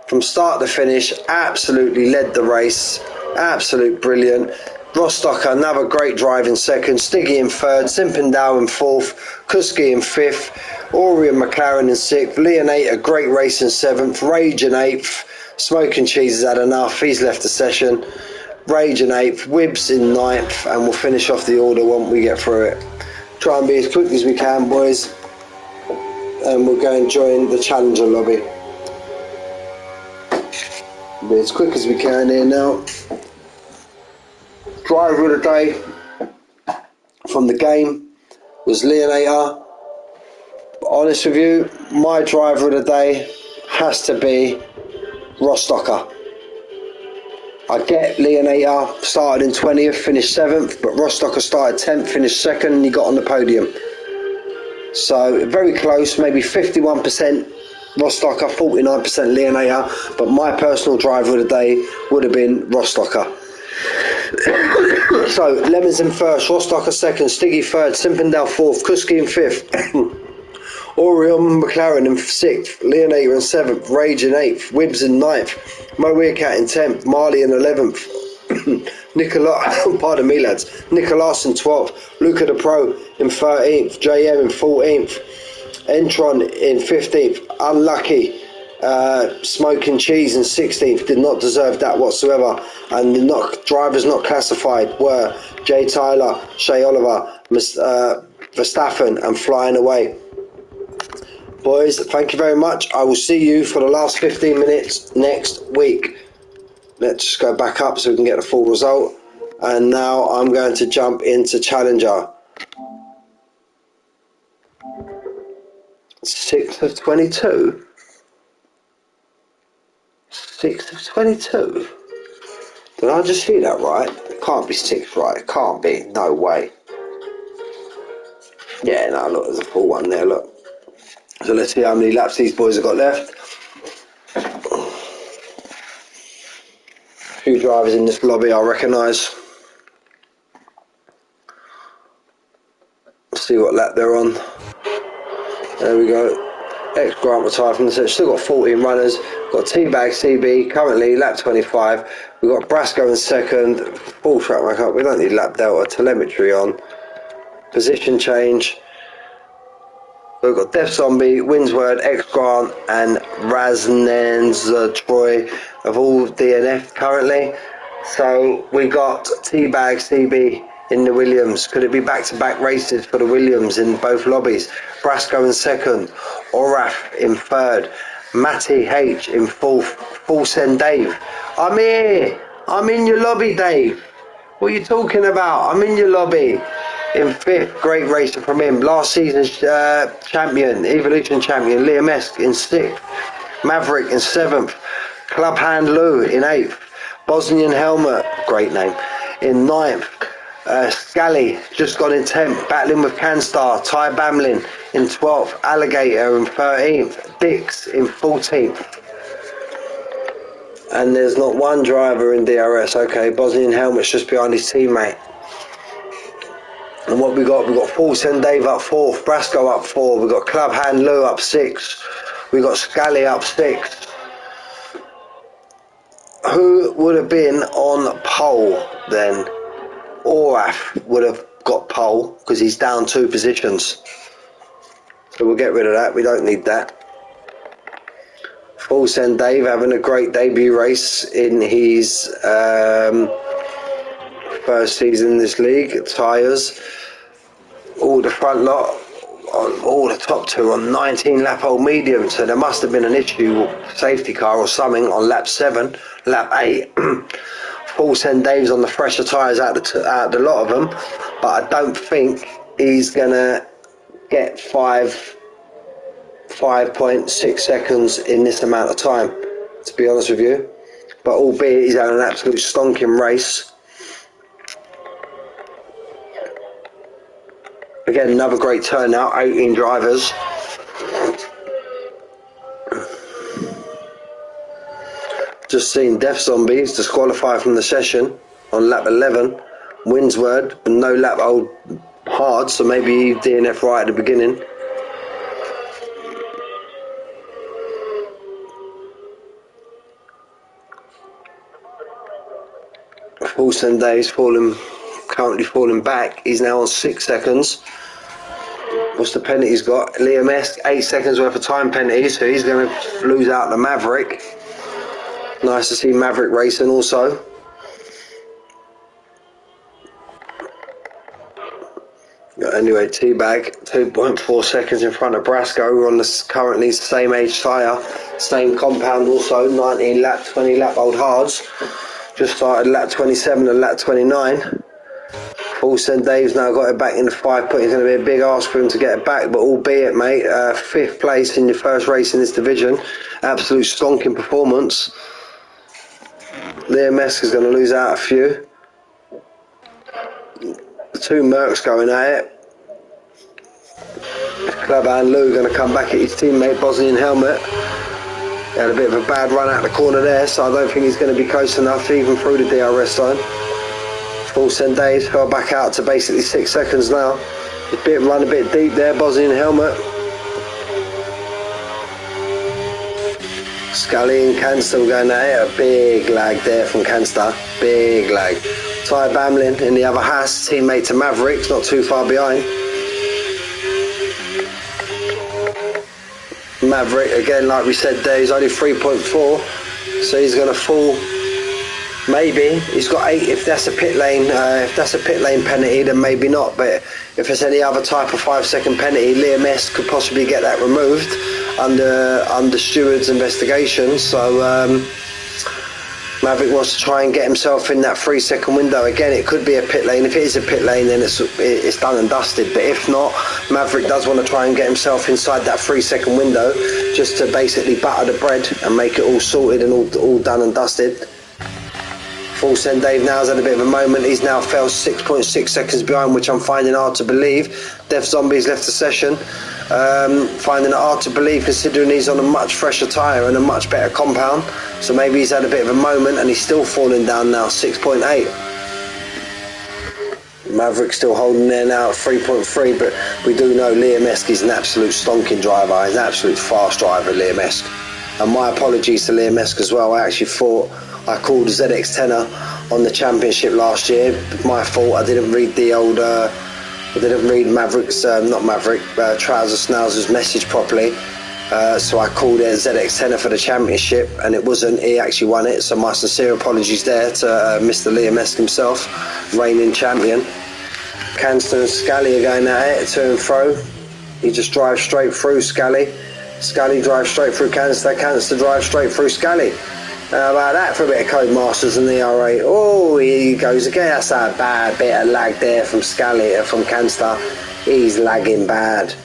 from start to finish, absolutely led the race. Absolute brilliant. Rostocker, another great drive in 2nd. Stiggy in 3rd. Simpindale in 4th. Kuski in 5th. Orion McLaren in 6th. Leonator, great race in 7th. Rage in 8th. Smoking Cheese has had enough. He's left the session. Rage in 8th. Whibs in 9th. And we'll finish off the order when we get through it. Try and be as quick as we can, boys. And we'll go and join the Challenger lobby. Be as quick as we can here now. Driver of the day from the game was Leonator. But honest with you, my driver of the day has to be Rostocker. I get Leonator started in 20th, finished 7th, but Rostocker started 10th, finished 2nd, and he got on the podium. So very close, maybe 51% Rostocker, 49% Leonator, but my personal driver of the day would have been Rostocker. So Lemons in 1st, Rostocker 2nd, Stiggy 3rd, Simpindale 4th, Kuski in 5th, Orion McLaren in 6th, Leonator in 7th, Rage in 8th, Whibs in 9th, Mo Weircat in 10th, Marley in 11th, pardon me lads, Nicolas in 12th, Luca the Pro in 13th, JM in 14th, Entron in 15th, unlucky. Smoking Cheese in 16th, did not deserve that whatsoever. And the drivers not classified were Jay Tyler, Shea Oliver, Verstappen, and Flying Away. Boys, thank you very much. I will see you for the last 15 minutes next week. Let's just go back up so we can get the full result. And now I'm going to jump into Challenger. 6th of 22? 6th of 22? Did I just see that right? It can't be 6, right? It can't be. No way. Yeah, no, look, there's a full one there, look. So let's see how many laps these boys have got left. A few drivers in this lobby I recognise. See what lap they're on. There we go. Ex-Grant retired from the set. Still got 14 runners. Got T-Bag CB currently lap 25. We've got Brasco in second. Full track back up. We don't need lap delta. Telemetry on. Position change. We've got Def Zombie, Winsword, Ex-Grant and Raznens Troy of all DNF currently. So we got T-Bag CB in the Williams. Could it be back-to-back races for the Williams in both lobbies? Brasco in second, Oraf in third, Matty H in fourth, Full Send Dave. I'm here. I'm in your lobby, Dave. What are you talking about? I'm in your lobby. In fifth, great racer from him. Last season's champion, Evolution champion, Liam Esk in sixth. Maverick in seventh. Club Hand Lou in eighth. Bosnian Helmet, great name, in ninth. Scally just gone in 10th, battling with Canstar. Ty Bamlin in 12th. Alligator in 13th. Dix in 14th. And there's not one driver in DRS. Okay, Bosnian Helmet's just behind his teammate. And what we got Full Send Dave up 4th, Brasco up 4, we got Club Hand Lou up 6, we got Scally up 6. Who would have been on pole then? Oraf would have got pole because he's down 2 positions. So we'll get rid of that, we don't need that. Full Send Dave having a great debut race in his first season in this league. Tyres, all the front lot, on all the top 2 on 19 lap old medium, so there must have been an issue, safety car or something on lap 7, lap 8. Full Send Dave's on the fresher tyres out the lot of them, but I don't think he's gonna get 5.6 seconds in this amount of time, to be honest with you. But albeit he's had an absolute stonking race. Again, another great turnout, 18 drivers. Just seen Def Zombies disqualified from the session on lap 11. Winsword, but no lap old hard, so maybe he DNF right at the beginning. Full Send Dave's currently falling back. He's now on 6 seconds. What's the penalty he's got? Liam S, 8 seconds worth of time penalty, so he's going to lose out the Maverick. Nice to see Maverick racing also. Anyway, T-Bag, 2.4 seconds in front of Brasco. We're on currently same age tyre, same compound also, 19 lap, 20 lap old hards. Just started lap 27 and lap 29. Full Send Dave's now got it back in the 5 point. It's going to be a big ask for him to get it back, but albeit, mate, 5th place in your first race in this division. Absolute stonking performance. Liam Esk is going to lose out a few. The 2 Mercs going at it. Club and Lou going to come back at his teammate Bosnian Helmet. He had a bit of a bad run out the corner there, so I don't think he's going to be close enough even through the DRS zone. Full Send Days fell back out to basically 6 seconds now. Run a bit deep there, Bosnian Helmet. Scully and Canstar going at it. A big lag there from Canstar. Big lag. Ty Bamlin in the other Haas, teammate to Mavericks, not too far behind. Maverick, again, like we said there, he's only 3.4, so he's going to fall. Maybe he's got 8 if that's a pit lane. If that's a pit lane penalty, then maybe not. But if it's any other type of 5-second penalty, Liam S could possibly get that removed under Steward's investigation. So Maverick wants to try and get himself in that 3-second window. Again, it could be a pit lane. If it is a pit lane, then it's done and dusted. But if not, Maverick does want to try and get himself inside that 3-second window, just to basically batter the bread and make it all sorted and all done and dusted. Full Send Dave now's had a bit of a moment. He's now fell 6.6 seconds behind, which I'm finding hard to believe. Def Zombie's left the session. Finding it hard to believe, considering he's on a much fresher tyre and a much better compound. So maybe he's had a bit of a moment and he's still falling down now, 6.8. Maverick still holding there now at 3.3, but we do know Liam Esk is an absolute stonking driver. He's an absolute fast driver, Liam Esk. And my apologies to Liam Esk as well. I actually thought I called ZX10er on the championship last year. My fault. I didn't read the old... I didn't read Maverick's, Trouser Schnauzer's message properly. So I called it ZX10er for the championship, and it wasn't. He actually won it. So my sincere apologies there to Mr. Liam Esk himself, reigning champion. Canston and Scally are going at it, to and fro. He just drives straight through Scally. Scally drives straight through Canston. Canston drives straight through Scally. How about that for a bit of Codemasters and the R8? Oh, here he goes again. That's a bad bit of lag there from Scally, from Canstar. He's lagging bad.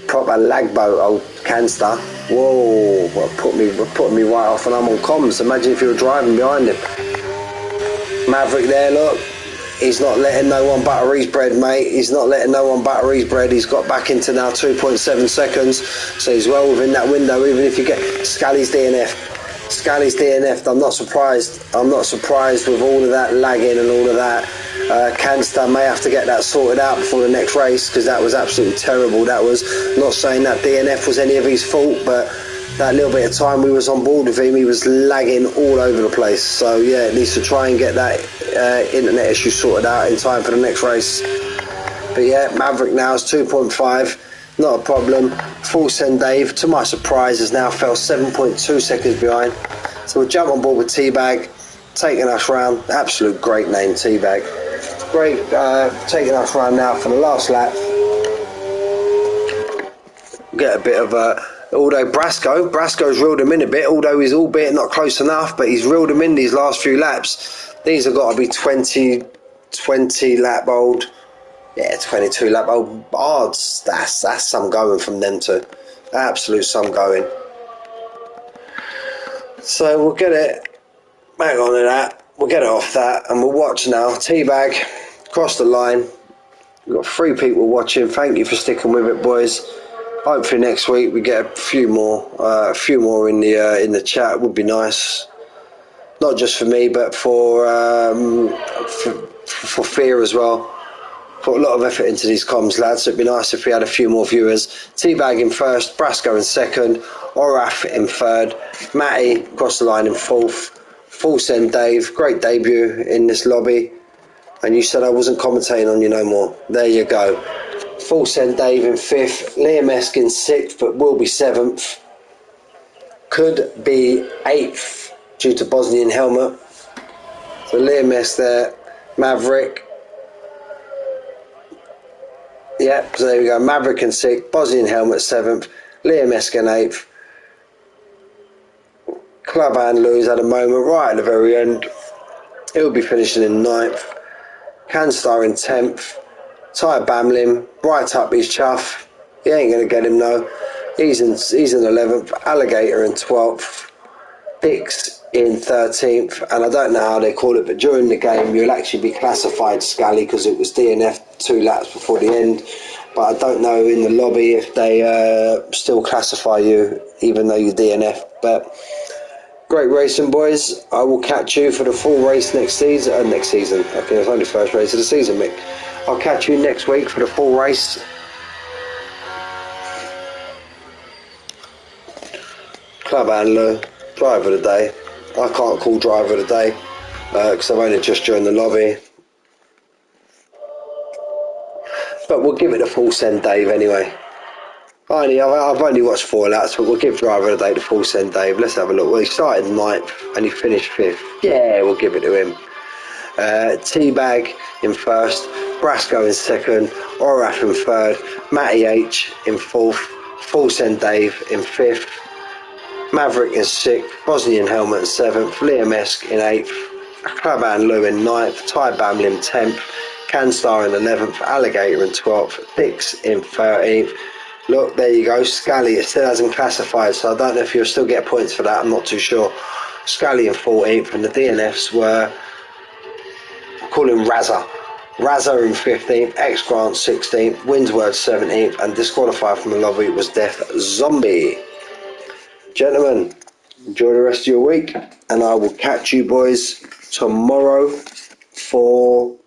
Proper lag boat, old Canstar. Whoa, well, putting me right off, and I'm on comms. Imagine if you were driving behind him. Maverick there, look. He's not letting no one butter his bread, mate. He's not letting no one butter his bread. He's got back into now 2.7 seconds. So he's well within that window, even if you get Scally's DNF. Scally's DNF'd. I'm not surprised. I'm not surprised with all of that lagging and all of that. Canstar may have to get that sorted out before the next race, because that was absolutely terrible. That was, not saying that DNF was any of his fault, but that little bit of time we was on board with him, he was lagging all over the place. So yeah, it needs to try and get that internet issue sorted out in time for the next race. But yeah, Maverick now is 2.5. Not a problem. Full Send Dave, to my surprise, has now fell 7.2 seconds behind. So we'll jump on board with T-Bag, taking us round. Absolute great name, T-Bag. Great, taking us round now for the last lap. Get a bit of although Brasco's reeled him in a bit, although he's albeit not close enough, but he's reeled him in these last few laps. These have got to be 20 lap old. Yeah, 22 lap old bards. That's some going from them two. Absolute some going. So we'll get it back on to that. We'll get it off that, and we'll watch now. T-Bag cross the line. We've got 3 people watching. Thank you for sticking with it, boys. Hopefully next week we get a few more in the chat. It would be nice, not just for me, but for Fear as well. Put a lot of effort into these comms, lads, so it'd be nice if we had a few more viewers. T-Bag in first, Brasco in second, Oraf in third, Matty across the line in fourth, Full Send Dave, great debut in this lobby, and you said I wasn't commentating on you no more. There you go. Full Send Dave in fifth, Liam Esk in sixth, but will be seventh. Could be eighth due to Bosnian helmet. So Liam Esk there, Maverick. Yep, so there we go. Maverick in sixth, Bosnian helmet seventh, Liam Esk in eighth. Club and Lou's had a moment right at the very end. He'll be finishing in ninth. Canstar in 10th. Ty Bamlin, bright up his chuff. He ain't going to get him though. He's in 11th. Alligator in 12th. Dix in 13th. And I don't know how they call it, but during the game you'll actually be classified Scally because it was DNF 2 laps before the end. But I don't know in the lobby if they still classify you even though you DNF. But great racing, boys. I will catch you for the full race next season. Okay, it's only first race of the season, Mick. I'll catch you next week for the full race. Club handler, driver of the day. I can't call driver of the day because I've only just joined the lobby. But we'll give it a Full Send Dave anyway. I've only watched 4 laps, but we'll give driver of the day the Full Send Dave. Let's have a look. Well, he started 9th and he finished 5th. Yeah, we'll give it to him. T-Bag in first, Brasco in second, Oraf in third, Matty H in fourth, Full Send Dave in fifth, Maverick in 6th, Bosnian Helmet in 7th, Liam Esk in 8th, Claban Lou in 9th, Ty Bamlin 10th, Canstar in 11th, Alligator in 12th, Dix in 13th. Look, there you go, Scally, it still hasn't classified, so I don't know if you'll still get points for that, I'm not too sure. Scally in 14th, and the DNFs were, call him Razza in 15th, X Grant 16th, Windsword 17th, and disqualified from the lobby was Death Zombie. Gentlemen, enjoy the rest of your week, and I will catch you boys tomorrow for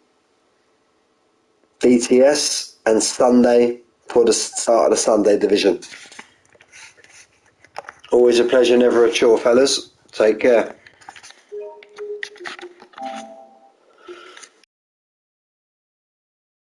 DTS and Sunday for the start of the Sunday division. Always a pleasure, never a chore, fellas. Take care.